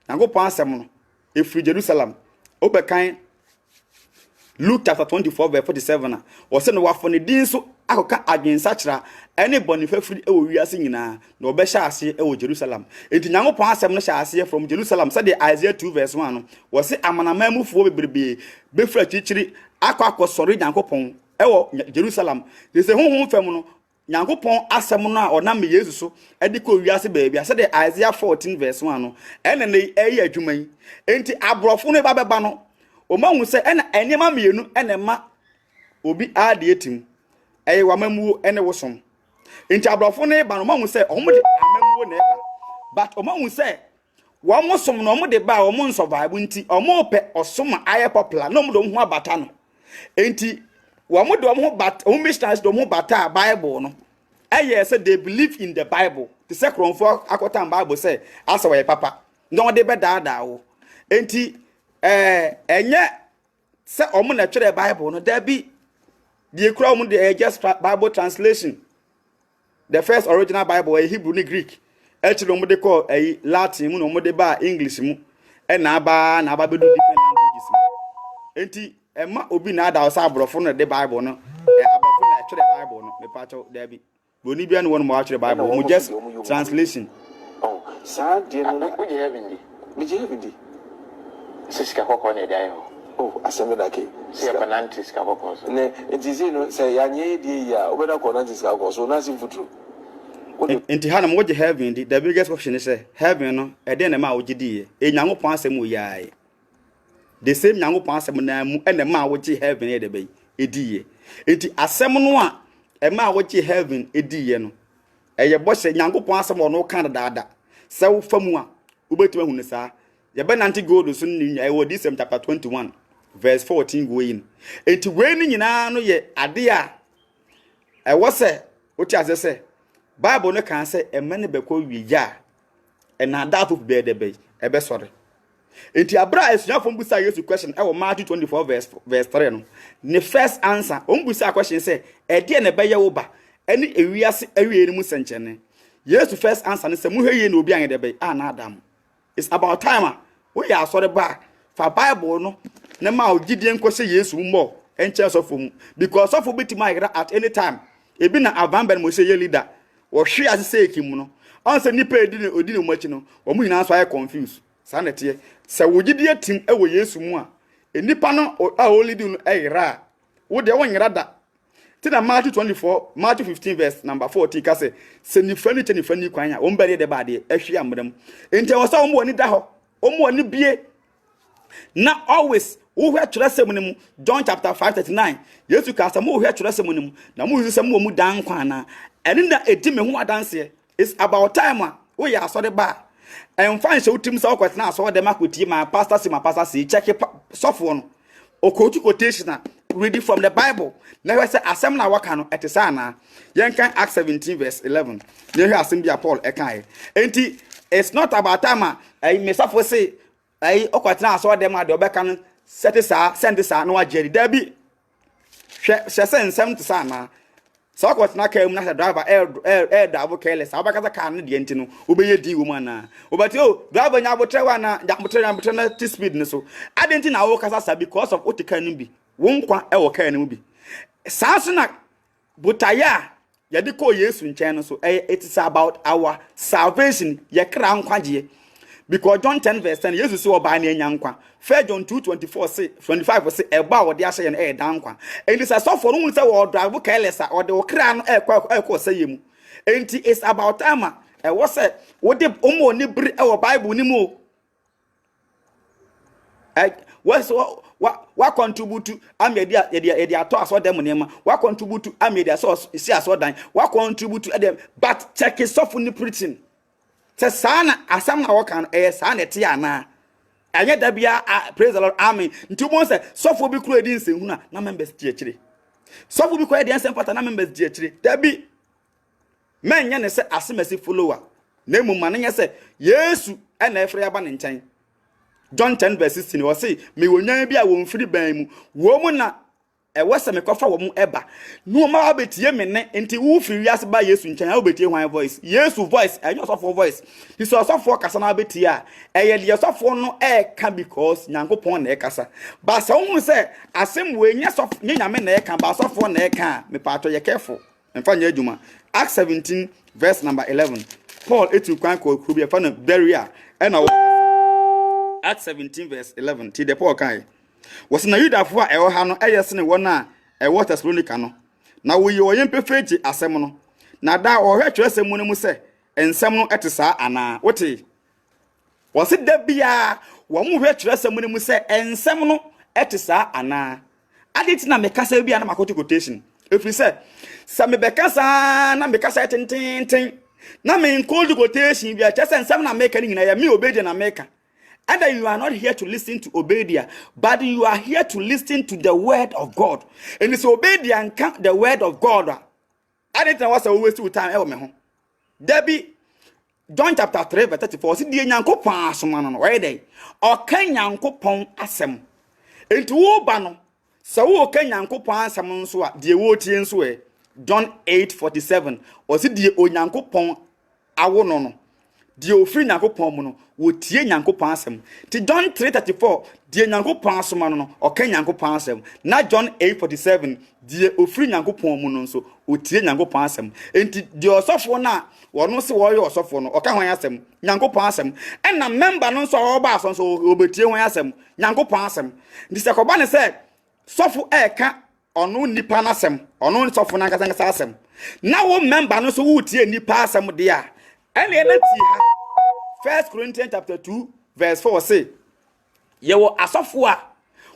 Nyankopɔn asɛm no e free Jerusalem. Obekan Luke chapter 24 verse 47 o se no wafo ne din so akoka adwensa kyera ene bonifa firi e wo wiase nyina na obɛhya ase e wo Jerusalem enti Nyankopɔn asɛm no hya ase from Jerusalem said the Isaiah 2 verse 1 no wo se amanamamufuo bebrebe befra chichiri akwa akosori Nyankopɔn e wo Jerusalem de se honhom fam no Nyankopon asem no a onam Yesu so edi ko wiase baabia se de Isaiah 14 verse 1 no ene ne eyi adwuma yi enti abrofo no ba beba no o ma hu se ene enema mienu ene ma obi ade etim eye wamamuo ene wosom enti abrofo no ba no ma hu se omo de amamuo na eba but o ma hu se wo som no omo de ba omo survive nti omo pe osoma aye popular no mo do hu abata no enti wo do mo bat o missionaries do mo bata Bible no eye say they believe in the Bible the second for akotan Bible say asa we papa no de be da wo enti enye say o mo na twere Bible no there be the kura mo the just Bible translation the first original Bible Hebrew ni Greek actually mo de call Latin mu no mo de ba English mu e na ba be do different languages mu enti Emma obi na ada osa abrofo no de Bible no abrofo na twere Bible no me pacho there be boni bia no won mo twere Bible mo just translation oh sad dear no we je heaven di sisika kokko na dia yo oh asem da ke se panantis ka kokko so ne entizi no se yanye die ya obeda ko nantis ka kokko so na sim futuru enti hana mo je heaven di the biggest question is heaven no e de na ma ogidi e Nyankopon asem o yae the same Nyankopon asem na mu ene ma wogi heaven e de be ediye enti asem no a e ma wogi heaven ediye no eye bo se Nyankopon asem no kan daada se wo famu a obetima hu ne saa ye be nanti gold so ni nya e wo Discernment chapter 21 verse 14 go in enti we ni nyina no ye ade a e wo se oti ase se Bible no kan se e mane be ko wi ya e na that of be de be e be sorry enti abra esuafo mbusa Yesu question e wo Matthew 24 verse 3 no ne first answer mbusa question say e de na be ye wo ba ene ewiase awie ni mu senchene Yesu first answer ne say mu hwe ye na obi an de be na adam it's about time we ya sorry ba fa Bible no ne ma ogidie nkose Yesu mo enche sofo mu because sofo betima ira at any time ebi na avamben mo say ye leader wo hwe ase say ekim no on say nipa odi ne mo achi no wo mu nyina so ay confused sanete se wogidie tim ewo Yesu mu a enipa no a olidi no eyira wo de won yira da ti na Matthew 15 verse number 14 ka se nifani kwanya wo mbere de ba de ahwi amram enti wo sa wo mo ni da ho wo mo ni bie na always wo hwe twresem ni mu John chapter 5:39 Yesu ka sa mo hwe twresem ni mu na mo yusem mo mu dan kwa na eni na edi me ho adanse it's about time a wo ya so de ba en fan se utim sa okwetna so de makoti ma pastor si check sofo no okotu quotation reading from the Bible na we say asem na waka no etesa na yen kan Acts 17 verse 11 ne hwe asem bia Paul ekan enti it's not about time me sofo say okwetna so de ma de obeka no send sa na wajeri da bi hwe sensem tsa na so akwatna ka mu na driver driver careless abaka ka no de enti no obeye di wo mana obati driver nya botre wa na botre na t speed ne so adenti na wo kasa sa because of otika no bi wonkwa e wo ka no bi sanso na butaya ya de ko Yesu nchen no so it is about our salvation ye kra nkwaje because John 10 verse 10 Jesus say oba na enya nkwa 1 John 2:24 say 25 say eba wo de ahye na dan nkwa enti say so for no say wo drive careless or de okra no ekwa say yemu enti it's about time wo say wo de omo ni bri e wo Bible ni mu wa contribute amedia ye ato aso dem nema wa contribute amedia so si aso dan wa contribute dem but check it so for ni preaching se sana asam na wo kan sana te ana anya da bia praise the Lord amen ntumo se sofo bi kro edi nsenhu na members ti akire sofo bi kro edi nsem pata na members ti akire da bi menya ne se asemasi follower na emu ma ne se Yesu na efre aba ne nchen John 10 verse 16 wo say me wonyan bi a wo mfiri ban mu wo mu na wose me kofa wo mu eba no ma abetie me ne enti wo firi ase ba Yesu nchen ha obetie hwan voice Yesu voice enyo sofo voice he so sofo kasa na abetie a eye de sofo no ka because Nyankopon na kasa ba sa wo se asem we nya sofo nya me na ka ba sofo na ka me pato ye careful emfa nya adwuma Acts 17 verse number 11 Paul etu kwan ko kubia fa na barrier na Acts 17 verse 11 ti de Paul kai was na Yudafo a ewo ha no eyese ne wona e Thessalonica no na wo ye oyempe feji asem no na da o hwe kyerɛsɛm mu no mu sɛ ensɛm no ɛte saa ana wote wɔse da bia wo mu hwe kyerɛsɛm mu no mu sɛ ensɛm no ɛte saa ana aditi na mekasa bia na makoto quotation efiri sɛ me bekasa na mekasa tententen na me cold quotation bia kyerɛ sɛ ensɛm na meka ni nyina ya me Obediah na meka. And you are not here to listen to Obediah, but you are here to listen to the word of God. And it's Obediah and count the word of God. I didn't know what's a waste of time. Debbie, John chapter 3, verse 34. See the yanko pass man where they or can yanko pong asem. Into Obano. So can yanko pass among so the wotian sway. John 8:47. Or see the onyanko pong awono. Die ofri nyankopon mu no wotie nyankopon asem ti John 3:34 die nyankopon asoma no oka nyankopon asem na John 8:47 die ofri nyankopon mu no nso wotie nyankopon asem enti die osofo na wono se wo ye osofo no oka hwan asem nyankopon asem na member no nso oba aso nso obetie hwan asem nyankopon asem ndi se koba ne se sofo eka ono nipa na asem ono sofo na nkasa asem na wo member no nso wotie nipa asem de a and ha 1 Corinthians chapter 2 verse 4 say ye wo asofo a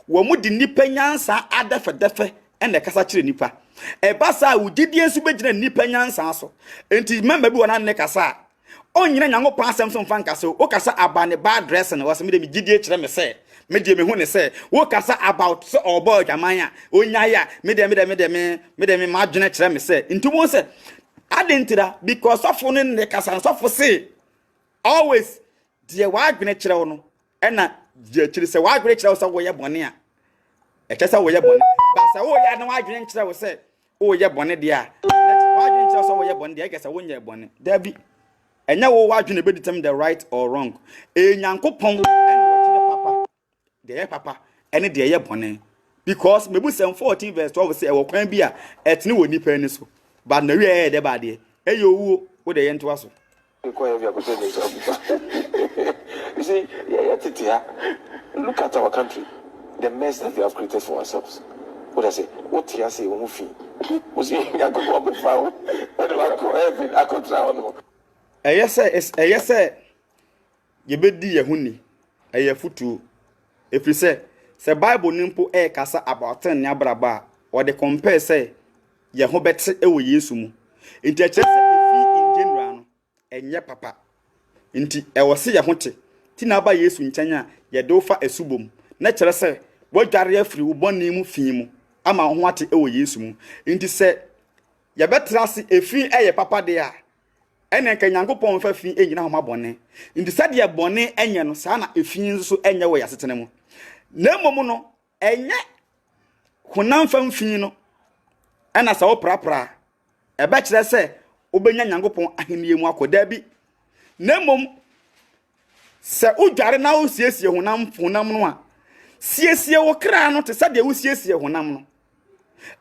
wo mu di nipa nyansa adefe and the kasa kire nipa e basa udidie nsu begina nipa nyansa so enti member bi wona ne kasa onyina nyango pasem so mfa nkasa o kasa abane bad dress na was me de gidie kire me say me de me hu ne say wo kasa about so obo adwaman a onyaya me de ma adwene kire me say enti mo say adentira because of one ne kasa so for say always die wadwene kire no na die kire say wadwene kire so wo ye bone a e kese wo ye bone ba say wo ya na wadwene kire wo say wo ye bone de a wadwene kire so wo ye bone de e kese wo nye bone da bi enya wo wadwene be determine the right or wrong nyankopon ene wo kire papa de papa ene de ye bone because mebu 14 verse 12 say e wo kwan bi a etene wo nipa ni so but na we de ba de eyo wo de yento aso you see look at our country, the mess that we have created for ourselves. What I say, what you say won fi was you go up and found I could try on yes ye bedi ye huni eye futu efri se Bible nimpo kasa about ten ne abraba or the compare say ye ho bete ewo Yesu mu nti a chese efi in general no enye papa nti ewo se ye ho te ti na ba Yesu nkyanya ye do fa esubom na kire se wodware afiri wo bonni mu fi mu ama ho ate ewo Yesu mu nti se ye betra se efi eye papa de a ene nka Nyankopon fa fi enyina ho mabone nti se de bone enye no sa na efi nso enye wo yasetene mu na momu no enye honam fa mfi no ena sa wo prapra ebe kire se obenya Nyankopon ahenie mu akoda bi na mom se udware na wo siesie honam no a siesie wo kra no te se de wo siesie honam no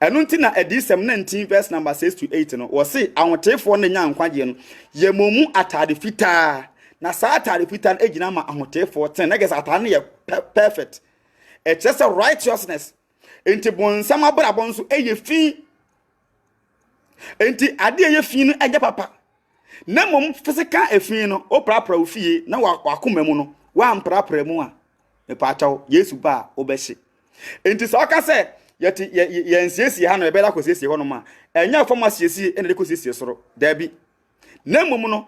enu nti na Discernment 19 verse number 6 to 8 no wo se ahotefo no nya nkwaje no ye momu atade fitaa na sa atade fitaa ejina ma ahotefo 10 na gesa atade ye perfect it's just a righteousness enti bonsam abrabon so eye fi enti ade eye fi no eje papa na mom physical efi no oprapra ofie na wakoma mu no wa amprapra mu a me paataw Yesu ba obehye enti so aka se yeti yensiesi ha no ebela kosiesie ho no ma enya fama siesie ene de kosiesie soro da bi na mom no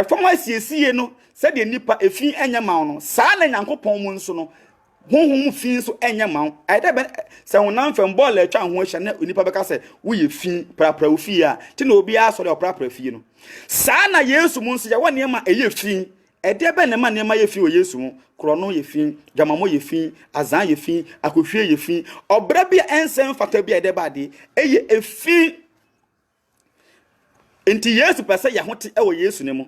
fama siesie no se de nipa efi enya ma no saa na Nyankopon mu nso no honhom fi so enya ma aida be se honam fam ball atwa ho ahia na nipa beka se wo ye fi prapra ofi a ti na obi a so de prapra fi no saa na Yesu mu nso ya wone ma eye fi ede be ne ma ne ma ye fi o Yesu mu krono ye fi jamamo ye fi azan ye fi akohwie ye fi obra bi ensem fata bi ede ba de eye efi enti Yesu pese ya hote e wo Yesu ne mu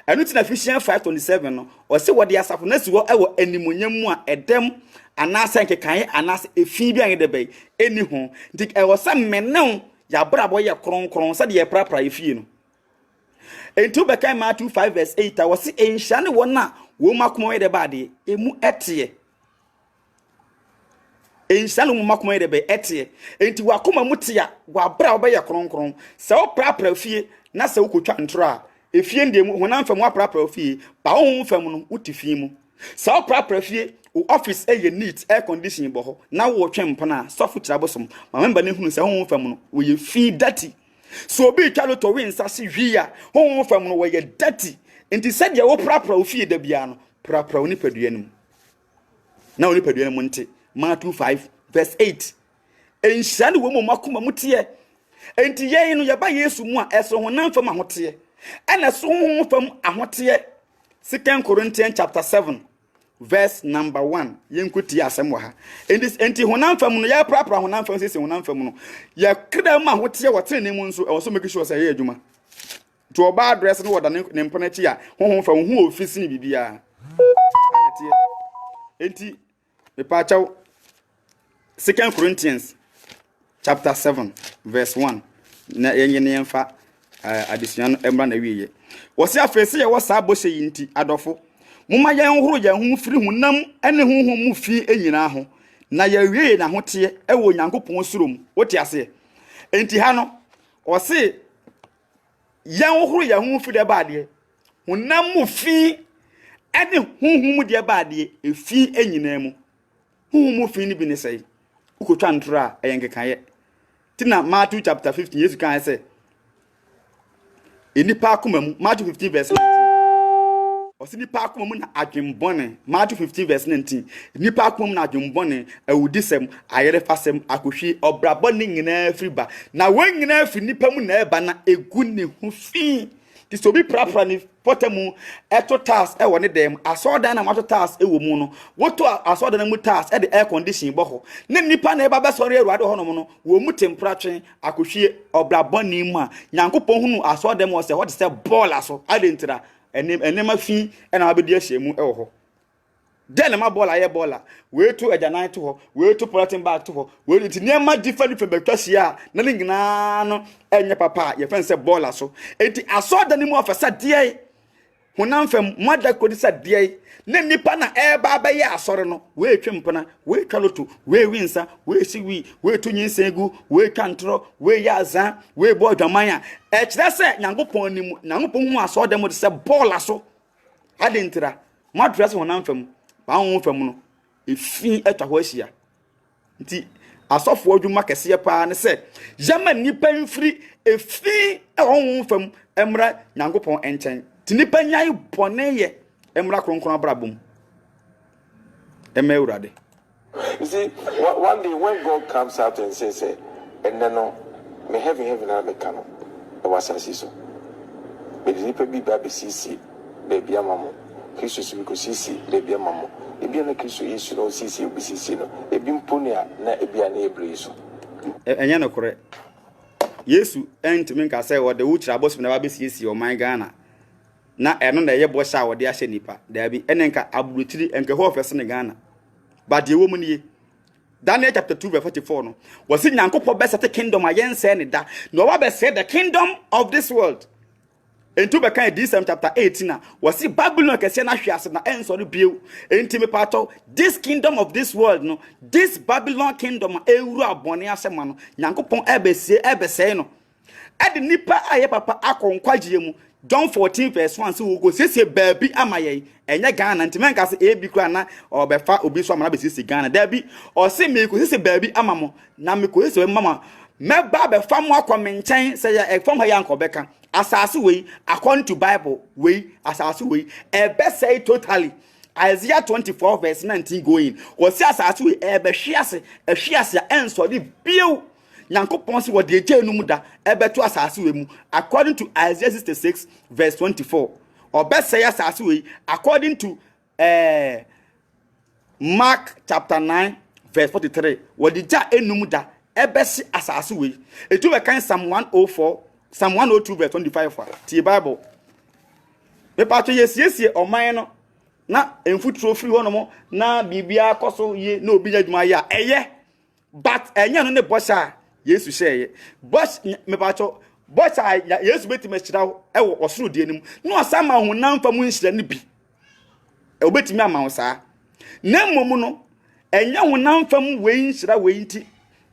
enu ti na Ephesians 5:27 no o se wode asafo na si wo e wo animonyam mu a edem anase nkekan anase efi bi an de be eni ho nti e wo se mennew ya brabo ye kronkron se de ye prapra efi no enti be kan Matthew 5 verse 8 a wo se enhia ne wona wo makomo ye de ba de emu etie enhia ne wo makomo ye de be etie enti wakoma mutia wa brabo ye kronkron se wo prapra fie na se ukotwa ntro a efie ndem honam fam aprapra ofie ba honhom fam no utifie mu sa aprapra fie office eye neat air conditioning bo ho na wo twempana Osofo Kyiri Abosom ma member ne hunu se honhom fam no wo ye fi dirty so obi twalo to wi nsase hwi a honhom fam no wo ye dirty enti se de wo prapra ofie da bia no prapra oni paduanum na oni paduanum nte Matthew 5 verse 8 enhyane wo makoma mutie enti ye no ye ba Yesu mu a eso honam fam ahote ena so honhom fam ahote 2 Corinthians chapter 7 verse number 1 yenkuti asem wa ha enti honam fam no ya prapra honam fam sese honam fam no ya kra ma ahote wotere ne mu nso e wo so make sure say ye adwuma to oba address no woda ne mpona chi a honhom fam hu office ni bibia anetie enti me pa chaw 2 Corinthians chapter 7 verse 1 na yenye yemfa addition emra na wiye wo se afese ye wo sa boshe yinti adofo mumma yen horo ye hu firi hunam ene honhom mu fi enyina ho na ye wiye na hote e wo Nyankopon surom wote ase enti ha no wo se yen horo ye hu firi de baade hunam mu fi ene honhom mu de baade e fi enyina mu honhom mu fi ni bi ne sei ukotwa ntro a eyenkekaye tina Matthew chapter 15 Yesu kan say enipa akoma mu Matthew 15 verse 19 osinipa akoma mu na adwembone Matthew 15 verse 19 enipa akoma mu na adwembone awudisem ayerefasem akohwi obrabone nyina friba na wanyina afri nipa mu na eba na egu ne hu fi ti so bi prapra ni potamu eto task e woni dem asodan na mato task e wo mu no woto asodan na mu task e de air condition bo ho na nipa na eba be sori eruade ho no no wo mu temperature akohwie obraboni mu a Nyankopon hunu asodan mo se what say ball aso adentira enema fi e na abedi ahyemu e wo ho den ma ball aye baller we to ajanan to ho we to protein bag to ho we ti nema different betwasia na nyina no enye papa ye fen se baller so enti asodan mu ofesa de honam fam moda kodi sa de na nipa na eba ba ye asore no we twempana we twaloto we winsa we siwi we to nyinsegu we twantro we yaza we bo adwaman a e kire se Nyankopon nimu Nyankopon hu asodan mu de se baller so adentira madress honam fam ba honhom fam no efi atwa ho ahia nti asofo adwuma kese pa ne se yama nipa mfiri efi honhom fam emra Nyankopon enchen ti nipa nyai bone ye emra kronkron abrabom emewurade. You see, one day when God comes out and says, and then me heaven and me cano, I was a so. But the nipa be baby CC, baby amamo, Christus because CC, baby amamo. Ebi na Christus Yesu no CC obi CC no. Ebi mponia na ebi na ebre so. Enya no kore. Yesu entimi nka say wo de wo Kyiri Abosom na ba be CC o man Ghana. Na eno na ye bo sha wo de ahye nipa. Da bi enenka aburutiri enka ho ofese ne Ghana. But the woman ye Daniel chapter 2 verse 44 no. Was it Nyankopon be set kingdom ayen say ne da. No wa be say the kingdom of this world. Enti be kan Discernment chapter 18 na was it Babylon kese na hwiase na enso no bio. Enti me pato this kingdom of this world no. This Babylon kingdom ewuru abone asema no. Nyankopon ebe say no. Ade nipa aye papa akonkwagie mu. John 14 verse 1 so go sese baby amaye enye Ghana ntimen ka se ebi kra na obefa obi so amana be sese Ghana da bi o se me ko sese baby amamo na me ko sese mama me ba be fam akomenchen se ya fam ha yanko beka asase we according to Bible we asase we e be say totally Isaiah 24 verse 19 going o se asase we e be hwiase enso di biu Nyankopon se wode eje enu mu da ebeto asase we mu according to Isaiah 66 verse 24 obesaya asase we according to Mark chapter 9 verse 43 wode ja enu mu da ebesi asase we etu be kan Psalm 104 Psalm 102 verse 25 ti Bible me pa to yesiesie oman no na emfuturo firi ho no mo na bibia akoso ye na obi nyadwuma ya eye but enya no ne bosha Yesu sheye boss me pacho boss Yesu betime chira e wo osoro die nim no asama honam fam nhira ne bi e obetime ama wo saa na mmom no enya honam fam we nhira we nti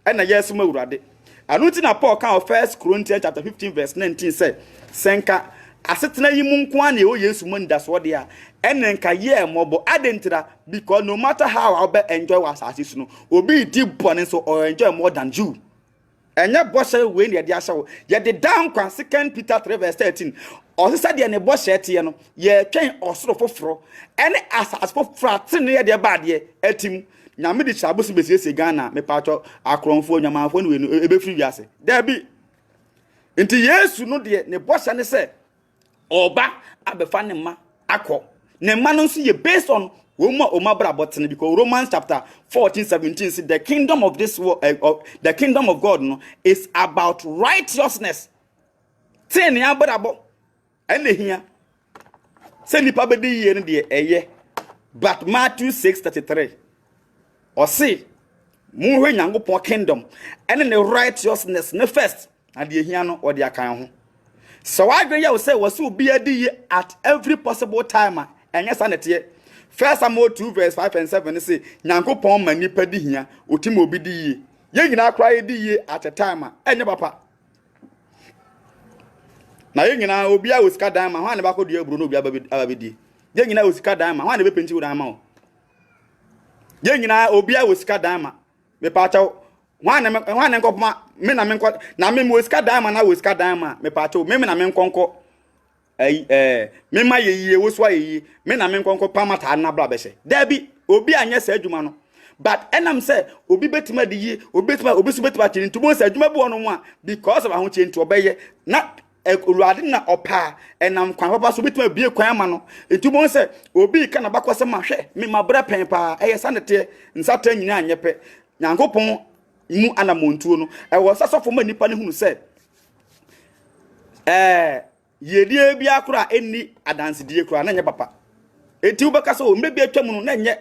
e na Yesu mawurade Anointing na Paul kan of 1 Corinthians chapter 15 verse 19 say senka asetena yi mu nko an e Yesu mu ndaso de a enenka ye mobo adentira because no matter how I be enjoy was asisi no obi di bone so or enjoy more than you. Enye boshe we ne de ahye wo ye de down kwa 2 Peter 3 verse 13 o se de ne boshe tie no ye twen osoro foforo ene asas foforo atene ye de ba de atim nyame di chabosu besiesie Ghana me pacho akronfo nyamanfo ne we ebe firi wiase da bi nti Yesu no de ne boshe ne se oba abefa ne ma akọ ne ma no nso ye based on Oma brabotene because Romans chapter 14:17 says the kingdom of this world, the kingdom of God no, is about righteousness. Say ni abrabo ene hia. Say nipa be di ye ne de eye. But Matthew 6:33 or say mu hwe Nyankopon kingdom ene ne righteousness ne first na de hia no or de akan ho. So I agree you say was be adi at every possible time and yes anete. 1 Samuel 2 verse 5 and 7 say Nyankopon ma nipa di hia otim obi di ye. Ye nyina kra di ye at a time enye papa. Na ye nyina obi a osika dan ma hwan ne ba ko du eburo no obi ababedi. Ye nyina osika dan ma hwan ne be penti dan ma o. Ye nyina obi a osika dan ma me pa chaw hwan ne nkopma me na me nko na me osika dan ma na osika dan ma me pa chaw me na me nkonko me ma ye woso ayi me na me nkonko pamata na bra be hye da bi obi anya sa adwuma no but enam say obi betima de yi obi su betima chiri ntubo sa adwuma bi wono mu a because of ahoche ntu obeye na oluade na opa enam kwan papa so betima bie kwan ama no ntubo say obi ka na bakose ma hwe me ma bra pen pa sanete nsata nyina anyepe Nyankopon mu anamontuo no wo sasofo ma nipa ne hunu say yedie bia kura eni adanse die kura na nye papa enti ubeka so mbebi atwam no na nye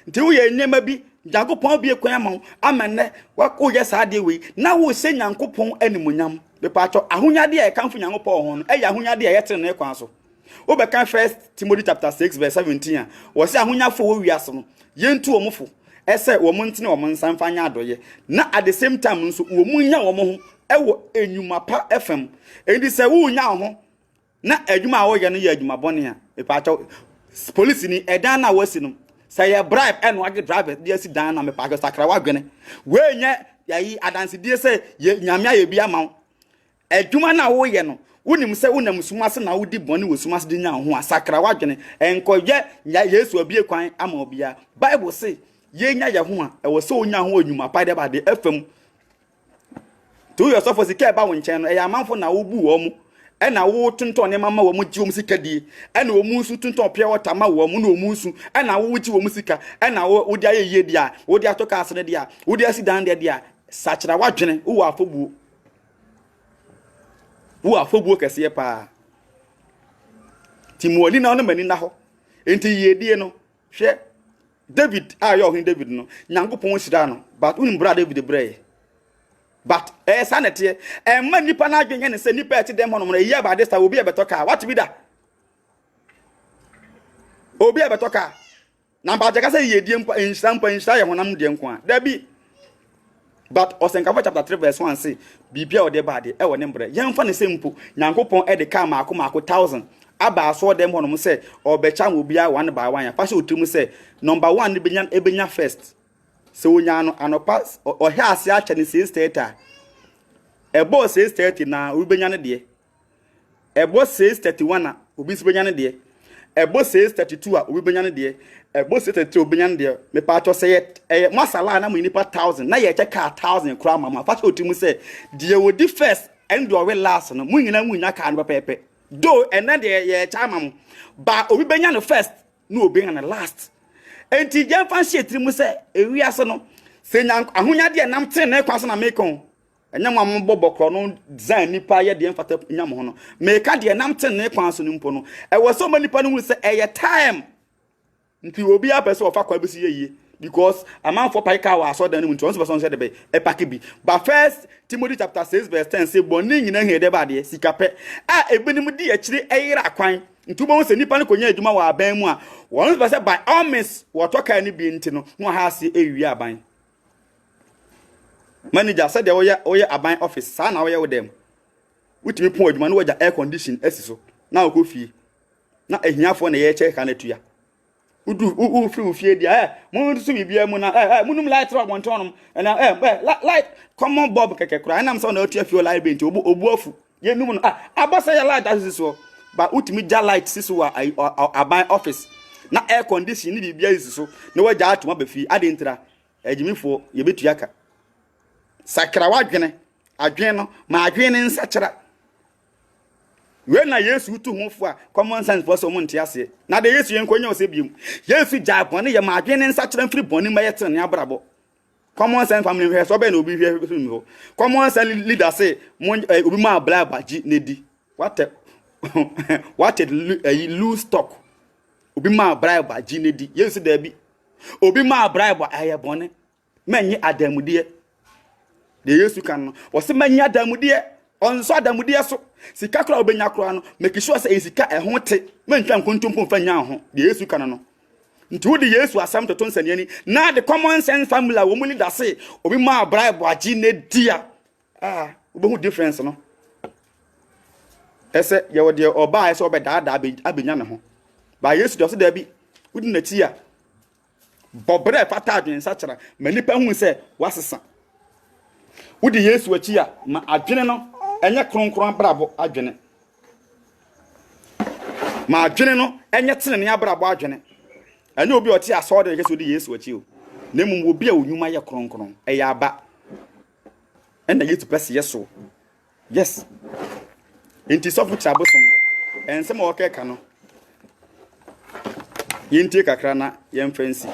nti wo ye nyema bi Nyankopon bie kwan ama amene wako ye sa de we na wo se Nyankopon animunyam be pacho ahonyade e kanfo Nyankopon ho no ahonyade e yetere na kwan so ubeka 1 Timothy chapter 6 verse 17 wo se ahonyafo wo wiase no yentu omofo ese wo montene wo monsanfanya adoye na at the same time nso wo munya wo ho ewo enyuma pa fm enti se wo nya ho na adwuma a wo ye no ye adwuma bone a e pacho police ni edan na wasi no say ya bribe and wage driver dey si dan na me pacho sakra wagwene we nya yayi adanse die say nyame aye bia ma adwuma na wo ye no wonim se wonam sumase na wodi bone wo sumase de nya ho asakra wagwene enkoye nya Yesu abie kwan ama obia Bible say ye nya ye ho a e wo se onya ho adwuma pa de ba de afam to yourself was ke ba won chen no e ya manfo na wo bu wo mu e na wo tonton ne mama wo mu ji wo sikadie e na wo mu su tonton pia wota ma wo mu na wo mu su e na wo ji wo mu sika e na wo di ayeye dia wo di atoka asene dia wo di asidan dia sachira wadwene wo afobuo kese pa Timoli na no mani na ho enti yedie no hwe David ayo hin David no Nyankopon sida no but unim bra David bra but sanete man nipa na adwenye ne se nipa eti dem hono no ye ba desta obi e betoka what be that obi e betoka na ba jeka se ye die mpa insha ye honam de nko a da bi but Osenkafa chapter 3 verse 1 say bibia o de ba de e wo ne mbre ye mfa ne se mpo Nyankopon e de ka maako 1000 aba so dem hono mo se obecha obi a 1 by 1 ya fa se otimu se number 1 ne benya first se wonya no anopa o he ase acha ne 630 ebo 630 na ubenya ne de ebo 631 na obi sibenya ne de ebo 632 a obi benya ne de ebo 633 obenya ne de me pa to se masala na mo nipa 1000 na ye cheka 1000 kura mama fa se otimu se de wodi first and do we last no munyina ka no pepe do and then de ye cha mama ba obi benya no first no obenya ne last enti je fan shetri mu se ewiase no se nyank ahonyade nam tene na kwaso na mekon enyam am bobokro no design nipa ye de mfata nyam ho no meka de nam tene na kwaso no mpo no e wo so ma nipa no hu se eye time nti obi apese ofa kwa besi ye because amount for paika wa so dan mu nti onso person se de be e pack bi but first Timothy chapter 6 verse 10 say boni nyina he de ba de sikape a ebinim di akiri eyira kwan ntubo se nipa ne konya adwuma wa aban mu a won se by all means wo toka ni bi nti no no ha se ewi aban Manager said oye aban office sa na oye with them. Witimi pon adwuma no waja air condition asiso. Na okofie. Na ehiafo na ye check na tuya. Udu free ufie dia mun so bibia mu na munum light rock wontonom na light common bob keke kura na am so na otua fie light bench obu afu ye num no abasa ya light asiso ba utimi ja light siso wa aban office na air condition ni bibia isiso na waja atoma ba fi adentra agimifo ye betua ka sakra wadwene adwen no ma adwen nsa kyera when na Yesu tu ho fo a common sense for so monte ase na de Yesu yenkonya ose biem Yesu jabone ye ma adwen nsa kyera mfiri boni ma yete ne abrabo common sense family hwe so be na obi hwe film ho common sense leader say obi ma blaba ji nedi what lose stock obi ma blaba ji nedi Yesu da bi obi ma blaba aye bone menye adamude de Yesu kan no wo se menye adamude onso adamude so sika kra obenya kra no make sure say sika ehon te mentwa nkontompo mfanya ho de Yesu kan no nti wo de Yesu asam to nsani ani na the common sense formula wo mu leader say obi ma bribe agi na dia obehu difference no ese ye wo de oba ese obedada abenya ne ho ba Yesu de so da bi wudi na ti a bobre fata adwen sa kyera manipa hu se wasesa wudi Yesu achi a ma adwene no enye kronkron brabo adwene ma adwene no enye tene ne abrabo adwene enye obi oti aso de kese wudi Yesu achi o na mum obi a onwuma ye kronkron eya aba ena Yesu pese yeso yes enti Osofo Kyiri Abosom ensem o keka no yintie kakra na yemfansi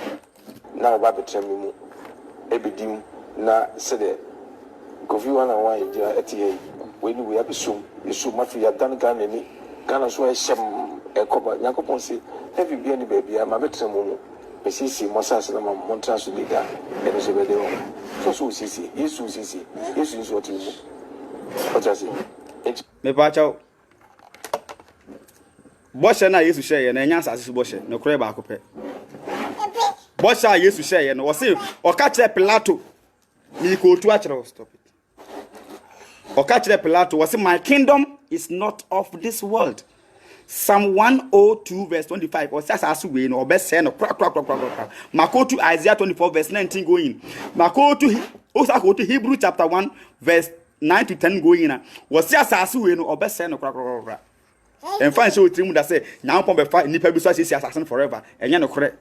na oba betrem mu ebidim na sede Kofi wana wa ija etiye we ni we abisum yesu mafi ya dan Ghana ni Ghana so ehyem ekoba yakopon si heavy bia ni bebia ma betrem mu mesisi mosasa na montra so liga ene se bede wo so sisi yesu nso otimu otasi me pa chao boshe na Yesu sheye na enya asase so boshe no kure ba akopɛ boshe a Yesu sheye no wo se o ka kire Pilato ni ko otu a kire stop it o ka kire Pilato wo se my kingdom is not of this world. Psalm 102 verse 25 or say asase we no obese no kra mako to Isaiah 24 verse 19 going mako to Hebrew chapter 1 verse 9 to 10 going na wo say asase we no obese no kra and find so trim that say nyankopon be fa nipa bi so asesi asase forever enye no kore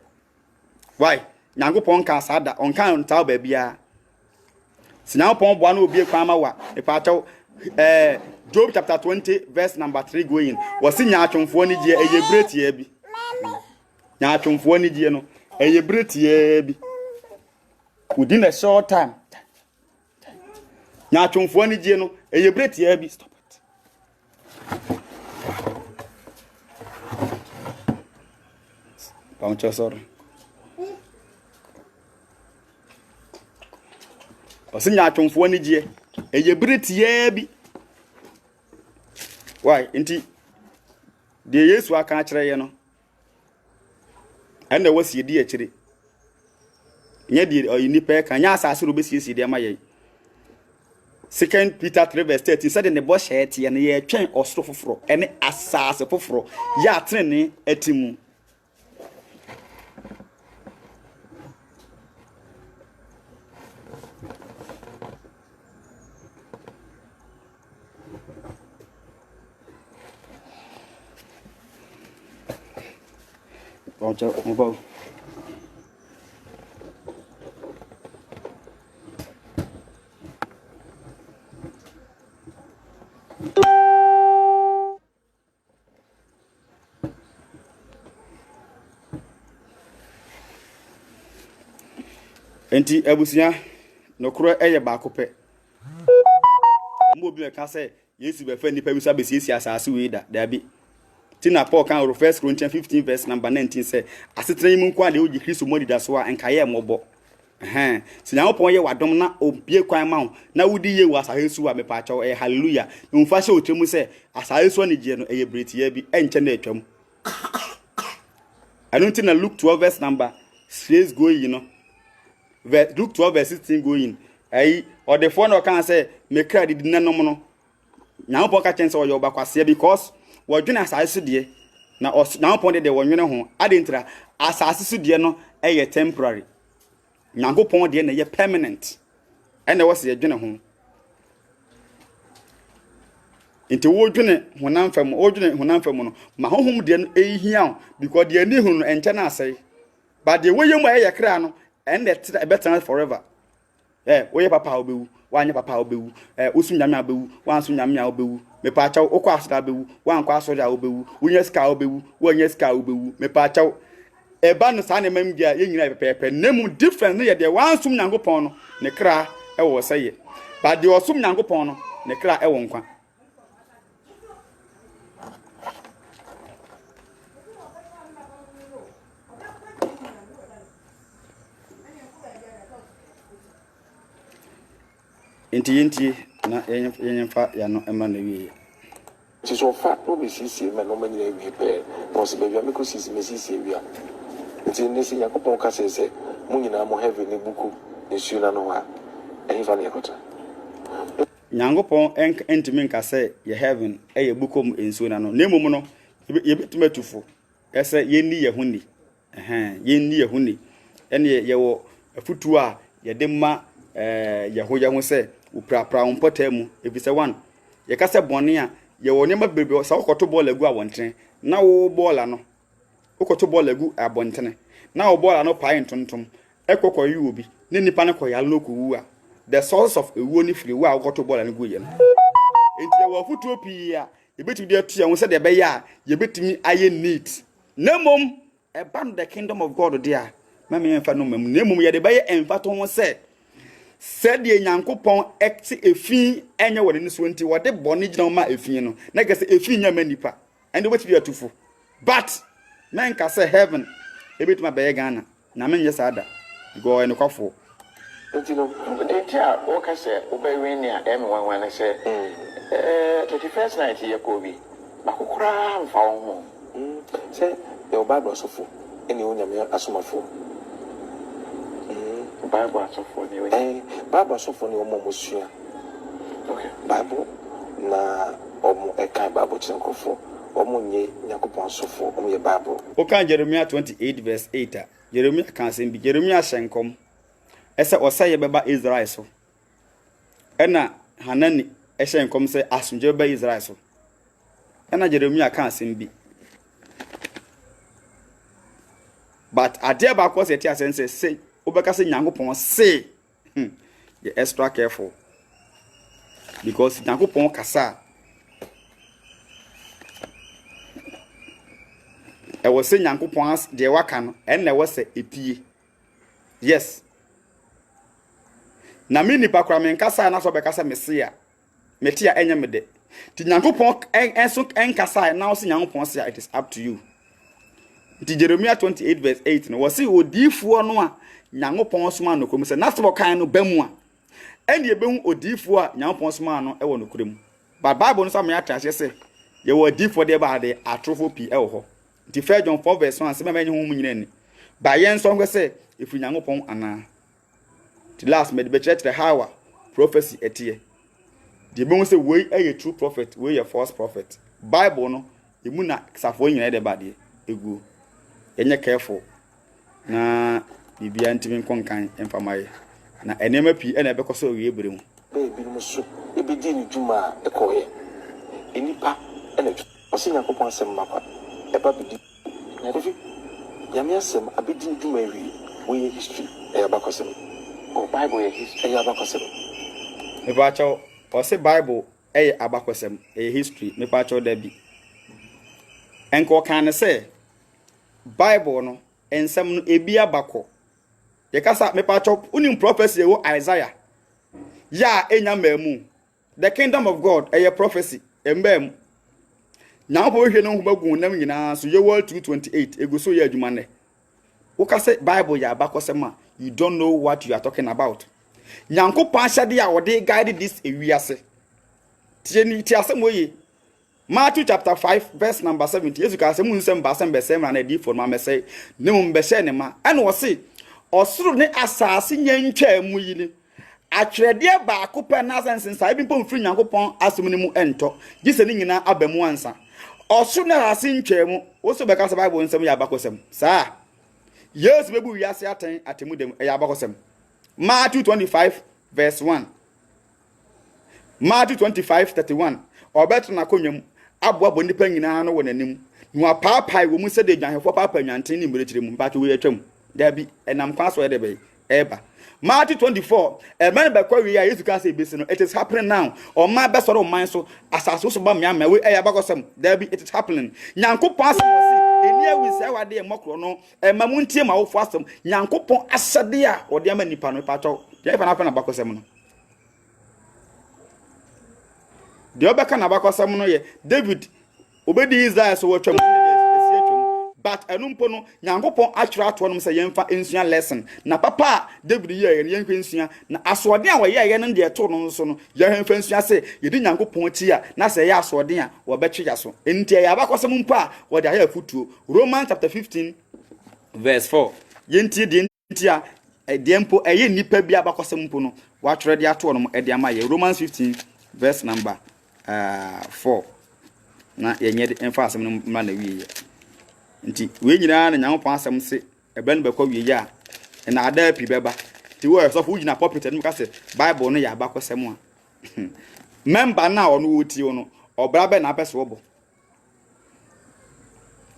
why nyankopon kan sada on kan ntaw ba bia si nyankopon bo na obi kwa ma wa e pa taw Job chapter 20 verse number 3 going was in nyaatwomfo ni gie eye bretie bi nyaatwomfo ni gie no eye bretie bi within a short time nyaatwomfo ni gie no eye bretie bi stop it Pancho sorry was in nyaatwomfo ni gie eye bretie bi why inti de Yesu aka kire ye no enda wasi di akire nya di nipa ka nya asase ro besi de ma ye 2 Peter 3 verse 13 said in the bosh het ye ne ye twen osoro foforo ene asase foforo ya trene atimu Roger, move. Enti abusia no kro eye ba kope mo bi me ka say Yesu be fa nipa bi so abesi asase we da bi Tina Paul kan 1 Corinthians 15 verse number 19 say asetran mu kwa de oji Kristo modi da so a enka ye mobo si nyankopon ye wadom na obie kwan ma ho na wudi ye wa asahe su a me pa chaw hallelujah mfa hye otwemu say asahe su ne gie no eye bretie bi enche na atwam anunti na Luke 12 verse number 6 going Luke 12 verse 16 going or the phone or can say me credit did no no now poka chance or your bakwase because we dwena asase de na now point de wonwene ho adentra asase so de no eye temporary nyankopon de na ye permanent ene wo se ye dwene ho nti wo dwene honam fam no ma honhom de no ehia because de ani hunu enche na asai but de wo yemu eye kra no and the better forever wo ye papa obewu wanye papa obewu osu nyame abewu wansu nyame obewu me pa chaw okwa asda obewu wankwa asoja obewu wonye ska obewu wonye ska obewu me pa chaw eba no sa na mam dia ye nyina pepepe nemu different no ye de wansum nyankopon no ne kra wo seye but de osum nyankopon no ne kra wo nkwa inti na yenfa ya no ema na wie ti so fa no be sisi me no many wie pe no se be wi me ko sisi me sisi wi a nti ne si yakopon ka se mu nyina mo heaven ne buku ne su na no ha ehi fa ne yakota nyankopon entimi nka se ye heaven ye bukom ensu na no nemum no ye betuma tufo ese ye ni ye huni ye ni ye huni ene ye wo afutu a ye de ma ye ho se uprapra umpotemu ebise one ye ka se bone a ye wo nyema bebe sa okoto ball agu awonten na wo ball no okoto ball agu abontene na wo ball no pai ntontom ekokọ yi obi ne nipa ne koyal no kowu a the source of ewo ni free wa okoto ball no gu ye no enti ye wo futu opi a ye betimi de atu ye se de be ya ye betimi aye neat nemom e ban the kingdom of God there mama yemfa no mem nemom ye de be ye emfa to ho se said ye nyankopon ekti efi enye wode ni so nti wode bone gina ma efi no na gese efi nya manipa and what be atufo but men ka say heaven ebitima be ye Ghana na men yes ada go en kwafo nti no enti a o ka say obawi ni a M11 na say 31st night ye ko bi bakokora mfa ho say the Obadiah Osofo eni onyame asomafo Bible Osofo ni we Bible Osofo ni omo musua okay Bible na omo eka Bible chinkofo omo nye Yakopon Osofo omo ye Bible o kan Jeremiah 28 verse 8 Jeremiah kan sem bi Jeremiah hyenkom ese osaye beba Israel so ena Hanani hyenkom se asunje beba Israel so ena Jeremiah kan sem bi but ade ba ko se ti asense say obeka se nyankopon say you extra careful because nyankopon kasa e was say nyankopon de waka no en na was epie yes na me nipa kra me nkasa na so beka se mesia metia enya mede ti nyankopon enso enkasa na so nyankopon say it is up to you. Ti Jeremiah 28 verse 8 no was say odifuo no a nyankopon soma no krom se na so kan no bamu a ene ye behu odifuo a nyankopon soma no e wo no krom but Bible no so me atase se ye wo odifuo de ba de atrofo pi e wo ho ti 1 John 4 verse 1 se me menye ho mu nyina ni ba yen so ngo se ifu nyankopon ana ti last me de be church hawa prophecy etie de behu se we e true prophet we ye false prophet Bible no emu na safo nyina de ba de egu enye careful na bibia ntimi nkonkan emfamaye na enema pi ena ebekoso owie ebremu baby no so ebedi ni djuma ekoye enipa ena osi Yakopon asem mapa eba bidi na defi yame asem abedi ni djuma wi we history e abakosem o Bible ye history e abakosem me ba chaw o se Bible e abakosem e history me ba chaw da bi enko kan se Bible no ensem no ebi abako ye kasa me pa chop unim prophecy wo Isaiah ya enya mamu the kingdom of God a prophecy embem now bo hwe no ho bagu nam nyina so ye world 228 ego so ye adwuma ne wo kasa Bible ya abakosem a you don't know what you are talking about nyankopon hyade ya wode guide this ewiase tie ni tie asem oyi Matthew chapter 5 verse number 70 yesu ka se mu nsem ba sem be sem na di for ma me say ne mu be hye ne ma ene wo se osuru ne asase nyantwa mu yi ni atwerede ba akopɛ na sense sai bi pom firi Nyankopɔn asem ni mu ento gise ni nyina abamu ansa oso na ase ntwemu wo so beka se Bible nsem ya bakosem saa yes bebu wiase atemu dem ya bakosem Matthew 25 verse 1 Matthew 25:31 obeto na konwam aboabo nipa nyina no wo nanim no apaapai wo mu se de dwanhefo paapa nwanten ni mberekire mu mpato we atwam dabi enam kwa so de be eba Matthew 24 man be kwa wi ya Yesu ka say besi no it is happening now o ma be soro man so asaso so ba me we ya bakosem dabi it is happening Nyankopɔn asem osi eni awisi awade e mokro no ma muntie ma wo fo asem Nyankopɔn asade a ode ama nipa no pato ya ifa na fa na bakosem no de obeka na bakosem no ye David obedi Israel so watwam but enumpo no Nyankopɔn atwere ato no se yemfa ensua lesson na papa David ye yemfa ensua na asode a woye ye no de to no so no yemfa ensua se yedi Nyankopɔn ti a na se ye asode a wo betwe so enti ya bakosem mpo a wo de aya futuo Romans chapter 15 verse 4 yenti de enti a de mpo eye nipa bi abakosem mpo no wo atwere de ato no de ama ye Romans 15 verse number 4 na yenye de emfa asem no ma na wiye nti we nyina na Nyankopɔn asem se ebe no bekɔ wiye a na ada pi beba ti wo so fu nyina pulpit no ka se Bible no ya bakosem a member na ono woti no obra be na pese wo bo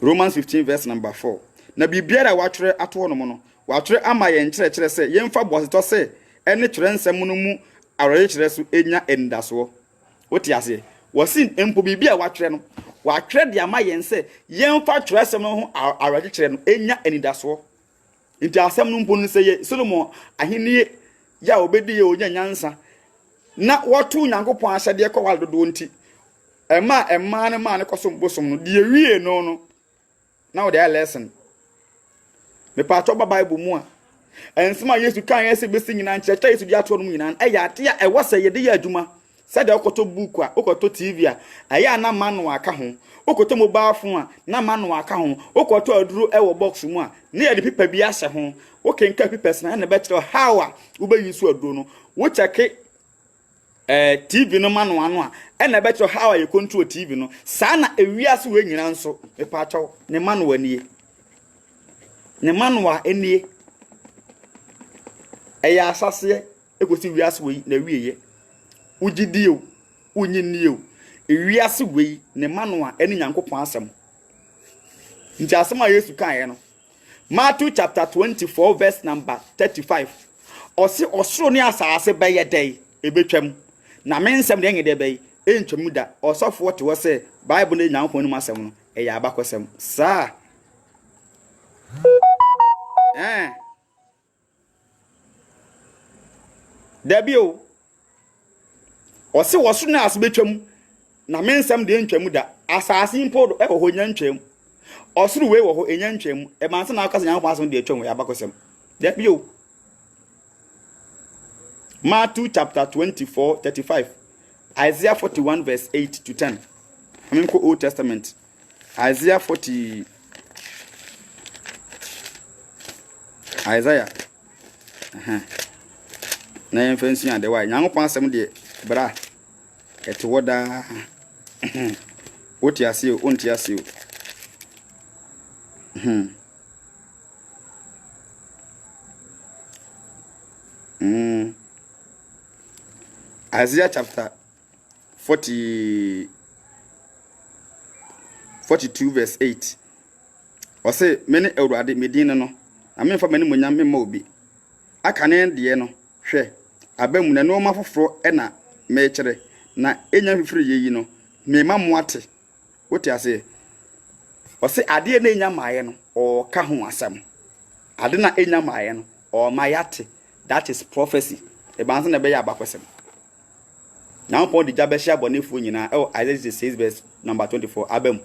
Romans 15 verse number 4 na bibiara watwere ato no mo no watwere ama ye nkyerɛkyerɛ se yemfa boseto se ene kyerɛ nsɛm no mu awre kyerɛ so enya endaso woti ase wasin empo bibia watwere no watwere de ama ye nse yemfa kyerɛ nsɛm no ho awre kyerɛ no enya enidaso nti asɛm no mpo no se ye Solomon ahenie ya obedi ye onya nyansa na wotu Nyankopɔn ahyɛde kɔ waldodo nti ema ne ma ne kɔsom bosom no de wie no na wo de lesson me pa to Bible mu a ensema Yesu kan yesi besi nyina nkyerɛkyerɛ Yesu di ato no nyina ɛya ate a ɛwɔ sɛ yede yɛ adwuma sɛ de okoto book a okoto TV a ɛya na ma no aka ho okoto mobile phone a na ma no aka ho okoto aduro ɛwɔ box mu a ne yɛ de paper bi ahyɛ ho okenka papers na na bekyerɛ how a wo be use aduro no wo check TV no ma no ano a ɛna bekyerɛ how a you control TV no saa na ewiase we nyina nso me pa atwa ne ma no wanie ne manwa enie eya asase ekosi wiase we na wieye ugidie unyinnie wiase we ne manwa eni Nyankopɔn asem nti asem a Yesu kan ye no Matthew chapter 24 verse number 35 osi osoro ne asase beye dai ebetwam na mensem de ngede beye entwamu da osofo te wo se Bible ne Nyankopɔn no asem no eya abakosem saa Debio osi woso na asebetwam na mensem de ntwam da asase impo do ho nya ntwam osoro we wo ho enya ntwam e man se na akasa Nyankopɔn asem de atwam ya bakosem debio Matthew chapter 24 35 Isaiah 41 verse 8 to 10 I mean Old Testament Isaiah 40 Isaiah na yemfansi ade wa Nyankopɔn asem de bra ete woda oti ase o onti ase o Isaiah chapter 42 verse 8 o say many Awurade medin no ame fa mani munyam me ma obi aka ne de no hwe abamu na no mafoforo e na me kire na enya fifiri yeyi no me ma moate wote ase o se ade na enya maaye no o ka ho asam ade na enya maaye no o mayate that is prophecy e banse na be ya abakosem now pon di jabeshi abonefo nyina Isaiah 6 verse number 24 abam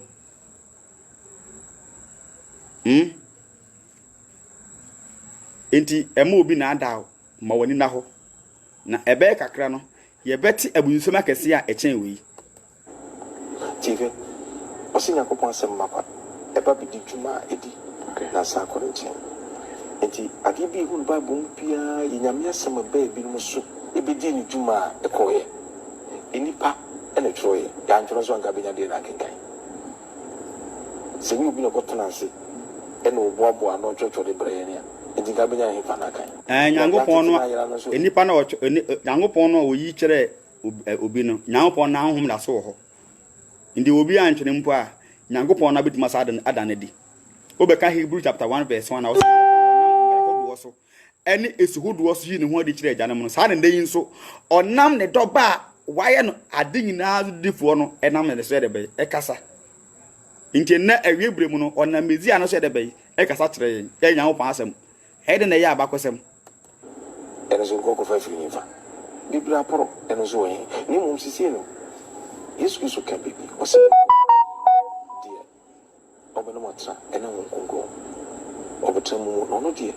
enti ema obi na ada ma wani na ho na ebe kakra no ye beti abunso makase a echen wi TV osi Nyankopɔn asem mapa eba bi di dwuma edi na sa akɔrɔ nkyɛn enti ade bi hu Bible mu pia ye Nyame asem ba bi no so ebedi ni dwuma ekoye enipa ene troye ya ntoro so anka benya de na kenkan se ni obi no kotena ase ene oboabo ano twetwo de breye ne enti ka benya he fana kan Nyankopon no enipa na Nyankopon no oyi kire obi no Nyankopon na ahom da so ho ndi obi antwene mpo a Nyankopon na betima sa adana di obeka Hebrew chapter 1 verse 1 na wo Nyankopon so ene esuhudo so yi ne ho adi kire agyanem no sa na ndeyin so onam ne doba waye no ade nyina difo no enam ne so de be ekasa nti na awie mu no onam mezia no so de be ekasa kire ye Nyankopon asem ede na ye abakosem ene so ko fa firi nifa biblia poro ene so yin ni mum sisi no Yesu Kristo ka bibi o se die obeno matra ene won kongo obetemu no no die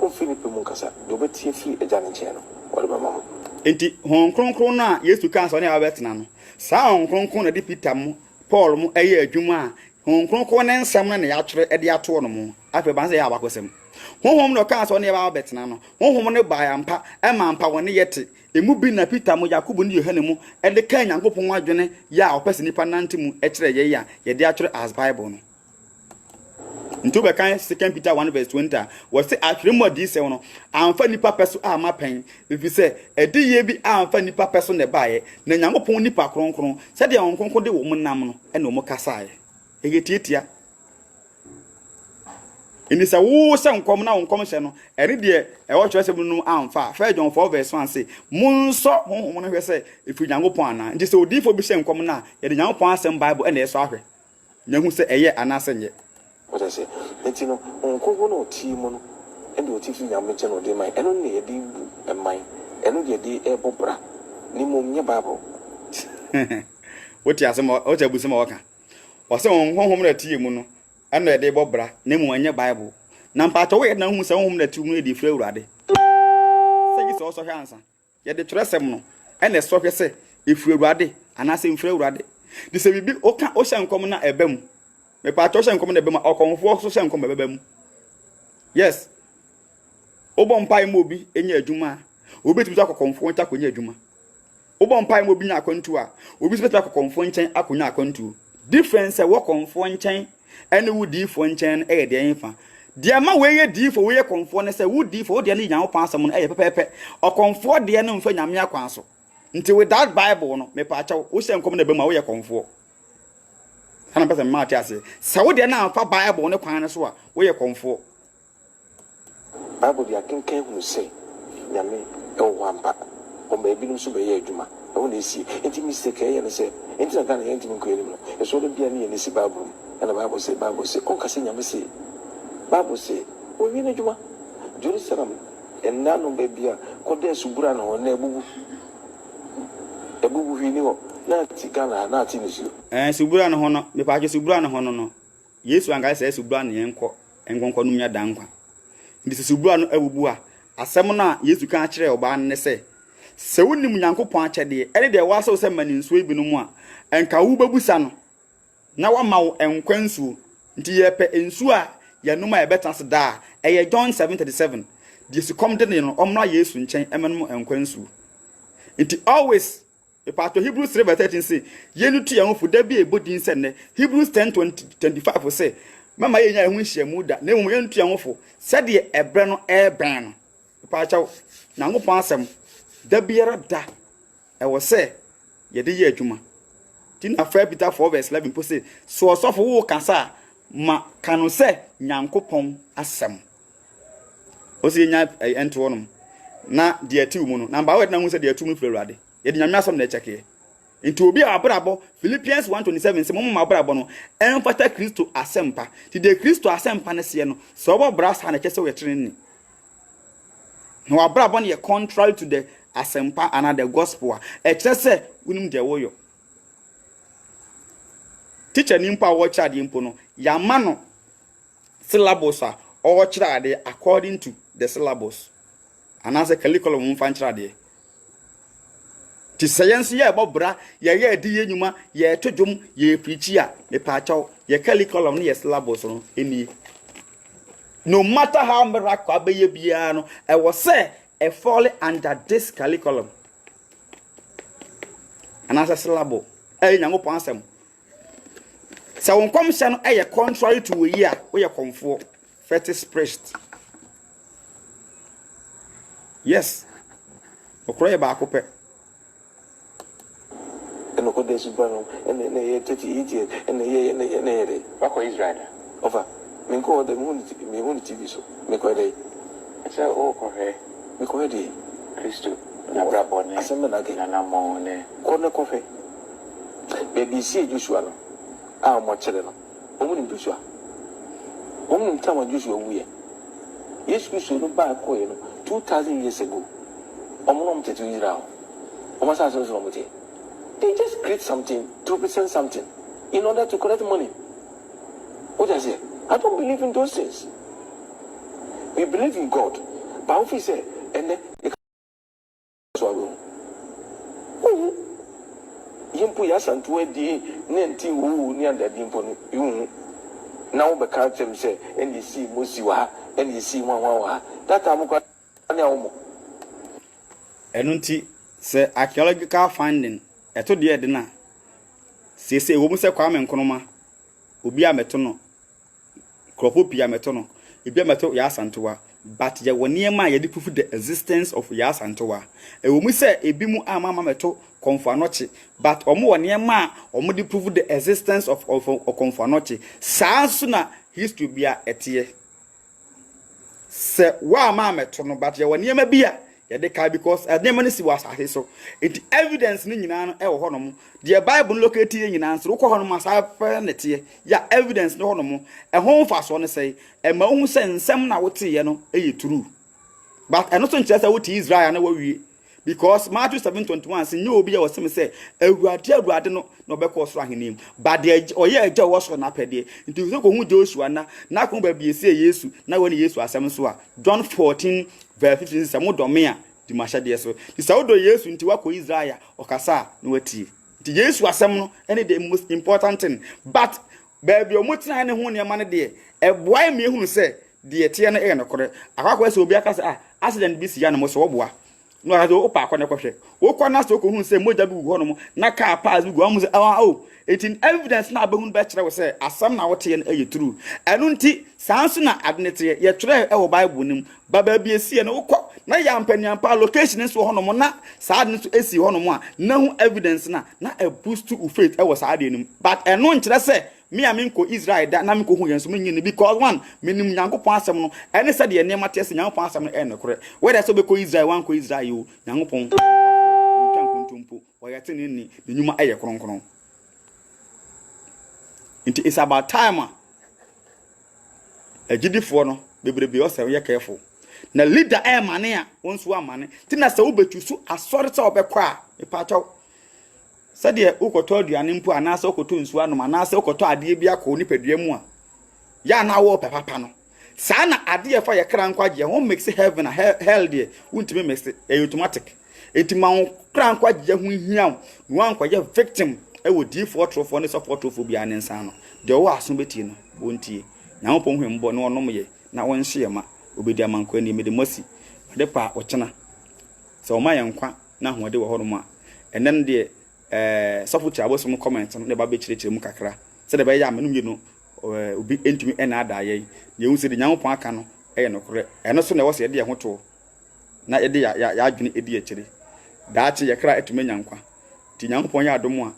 o Filipe mun kasa do betie firi eja ne che no o de mama enti hon kronkron na Yesu kan so ne abetena no saa hon kronkron na di Peter mu Paul mu eye adwuma a hon kronkron ne nsam na ya twere e de ato no mu afa ban se ya abakosem honhom no kan so ne ba betena no honhom ne ba ya mpa e ma mpa woni yete emu bi na Peter mu Yakobo ne Yohane mu e de kan Nyankopon adwene ya opese nipa nante mu e kire ye ya ye de atwere as Bible no ntu be kan 2 Peter 1 verse 20 wo se atwere mu adi se no amfa nipa peso a ma pen efi se edi ye bi amfa nipa peso ne baaye na Nyankopon nipa kronkron se de onkonkon de wo mu nam no e na wo mu kasae egetitia ini sa wo se nkom na nkom hye no eri de e wo twese mu amfa 1 John 4 verse 1 say munso honhom no hwe se efi Nyankopon ana nti se odifo bi hye nkom na ye de Nyankopon asem Bible e na eso ahwe nyahu se eye anase nye what I say enti no onkongo no ti mu no ende oti fi nyame che no de mai eno ne ye di mai eno de di e bobra ni mum nye Bible woti asem o ja busema waka wase honhom na ti mu no ana de bobra ne mu anya Bible na mpato we na hu se honhom na ti mu e di fra urade segi so so hwansa ye de tresem no ene so hwe se efra urade ana se mfra urade de se bibi o ka o hye nkom na ebam me pato hye nkom na ebam okonfo so hye nkom ebam yes obo mpai mo bi enya adwuma obi tibi akokonfo ncha konya adwuma obo mpai mo bi nya akwantu a obi tibi akokonfo nchen akonya akwantu difference e wo konfo nchen ene wudi fo nchen e de enfa de ma we ye di fo we ye konfo ne se wudi fo de ne Nyankopon asem no e pepepe okonfo de ne mfa nyame akwan so nti with that Bible no me pa chawo wo hye nkom na be ma wo ye konfo ana pese ma ati ase se wo de na amfa Bible ne kwan ne so a wo ye konfo Bible dia kenken hu se nyame e wo ampa o ma ebi no so be ye adwuma e wo na si enti mistake e ye ne se enti na kan enti mun ko elim no e so do bia ne ye ne si Bible and the Bible say on kasi nyame say Bible say o wi na djuma Jerusalem en nanu bebia ko de subura na wona ebubu hwi ni ho na ti Ghana na ti ni subura no ho no me pa subura no ho no Yesu anga say subura ne enkonko no nya dankwa ndi subura no abubu a asem na Yesu kan kire oba ne se se wonim Nyankopon akyede ene de wa so se maninso ebi no mu a enka wo babusa no na wa mawo enkwansu nti ye pe ensu a ye no ma ebeta se da eye John 7:37 the succumb de no omra Yesu nchen emenum enkwansu nti always e part of Hebrews 3:13 say ye nu tu ye hofu da bi ebodin se ne Hebrews 10:25 say mama ye nya ehun hyiamu da na emu ye nu tu ye hofu se de ebre no ben no e pa cha Nyankopon asem da biara da e wo se ye de ye adwuma Tina 1 Peter 4 verse 11 po say so Osofo wo kasa ma kanu se Nyankopon asem o se nya ento wonom na de ati mu no number 1 na hu se de atu mu frurade ye de nyame asem na cheke nti obi abrabo Philippians 1:27 se mom abrabo no emfata Kristo asempa ti de Kristo asempa ne se no so obo brasa na chese we trene ni no abrabo ne contrary to the asempa and the gospel e chese unim de woyo teacher nimpa wo chade mpo no yama no syllabus a o chirade according to the syllabus anase curriculum mfa chirade ti science ye bobra ye adi ye nyuma ye todwom ye preach a me pa chaw ye curriculum ne ye syllabus no no matter how miracle abeye bia no e wo se fall under this curriculum. And as a syllable, Nyankopon asem. So when commission a contrary to a year, we are comfort fetish priest. Yes. Okroye ba akope. And the days burn, and then they 30 idiot, and the Wako Israel. over. Minko the moon TV so. Make a day. It's a okay. Make a day. Christo. Nabrabone. Assembly again. Namone. Corner coffee. Baby see Joshua. I'm watching. Woman Joshua. Woman time Joshua we. Yes, we should buy a coin 2,000 years ago. Omon to Israel. Almost as a they just create something to represent something in order to collect money. What I say? I don't believe in those things. We believe in God. But if we say, and then Yimpu Yasantu, Nanti, who near the Dimpo, you now the character say, and you see Musiwa, and you see one. That I'm going to Enunti say archaeological finding. Eto de na sese wo mu se kwa menkonoma obi ameto no kropo pia meto no ebi ameto ya asantowa but ye woni ma ye de proof the existence of ya asantowa wo mu se ebi mu ama meto konfanoche but omo woni ma omo de proof the existence of konfanoche sanso na history bia etie se wa ma meto no but ye woni ma bia because never see was so it evidence ni nyina no e wo honom the bible locate ye nyina so ko honom asa penete ya evidence no honom e ho fa so no say e ma hu se nsem na wote ye no e true but eno so nche say wote Israel na wawie because Matthew 7:21 say nyo obi ya wasem say awurade no obekọ so ahenim but the oye agya wo so na pede nti so ko hu Joshua na ko ba bi ese Yesu na woni Yesu asem so a John 14 verse 15 say mo dome a di mashade so di saudo Yesu nti wako Israel okasa na wati nti Yesu asem no ene the most important thing but baby omutina ne hu ne ma ne de e boy me hu say de tie no e no kore akwa se obi aka say accident bi si ya na mo so boa no ha do opa akwa ne kwhwe wo kwa na so ko hu say moja bi gu ho no na car pass bi gu amu say it in evidence na abehun be kire we say asam na wote ye e true enu nti sanso na adnete ye tire e wo bible nim baba bi esi na wokọ na ya mpaniampa location so ho no mo na saa de so esi ho no mo a na hu evidence na a boost to faith e wo saa de nim but enu nkire say me aminko Israel da na minko hu yenso menyi because one menim Nyankopon asem no ene se de ne matese Nyankopon asem no ene kore whether so be ko Israel wan ko Israel yo Nyankopon ntwan kontumpo woyate ne ni nyuma eye kronkron nti it's about time agidifo no bebrebe o se ye careful na leader e mane a wonso amane ti na se obetusu asori se obekọ a ipacho sade ukoto aduane mpo anase ukoto nsu anoma anase ukoto ade bia ko nipadua mu a ya na wo papa no saa na ade fa ye kra nkwaje ho mix heaven and hell there untime mix automatic etima kra nkwaje ho hia no ankwaje victim e wo D4 trofo ne support trofo bia ne nsa no de wo aso betie no wontie Nyankopon hwembo ne onom ye na wonhye ma Obediah Amankwah ni mede mosi de pa ochena so o ma ye nkwa na ho de wo hono ma enen de Osofo Kyiri Abosom comment no ba be chire mu kakra se de be ya menum ye no obi entumi ena ada ye ye hu se de Nyankopon aka no e no kore eno so na wo se de ye ho to na ye de ya adwene edi a chire daachi ye kra etumi nyankwa ti Nyankopon ya adom a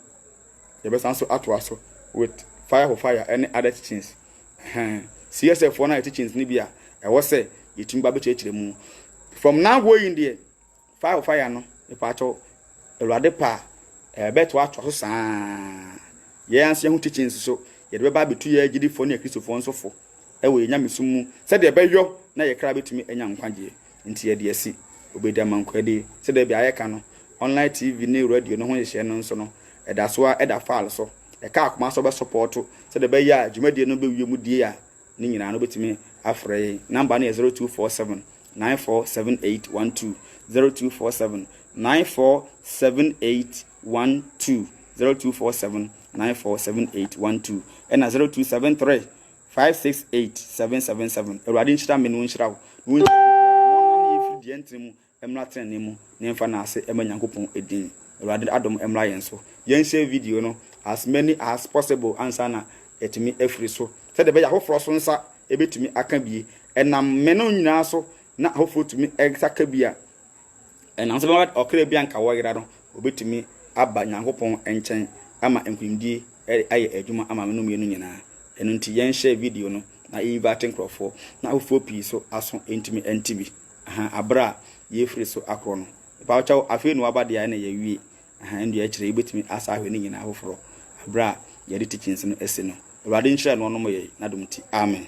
ye be san so ato aso with fire for fire any other teachings CSF for na teachings ni bia e wo se yetumi ba be chire mu from now going there fire for fire no e pa cho Ewurade pa beto atwa so saa ye anse hu teachings so ye de ba betu ye agidifo ne Kristofo nsofo e wo nya mesumu se de behwo na ye kra betumi enya nkwaje nti ye de asi Obediah Amankwah de se de bia ye ka no online TV ne radio no ho ye hye no nso no e da so e da file so e ka akoma so be support se de be ya dwumadie no be wiemu die a ni nyina no betumi afre number na 0247 947812 0247 947812 0247 947812 and 0273 568 777 Ewurade nchira me no nchira wo no nchira no na ifidi entremu emra trene mu ne mfa na ase ema Nyankopon edin Awurade adom emra yen so yen share video no as many as possible answer na etimi afri so se de be ya hofro so nsa ebetumi aka bie enam me no nyina so na hofro tumi exaka bia enam se ba okre bia nka wo yira no obetumi aba Nyankopon enchen ama enkwimdie aye adwuma ama me no mienu nyina eno nti yen share video no na invite nkrofo na hofro pi so aso entimi entibi abra ye free so akro no ba chaw afi no aba de na ye wie ndu ya kire ebetimi asa ahwe ni nyina hofro abra ye de teachings no ese no Awurade nhyira no no mo ye na dum ti amen.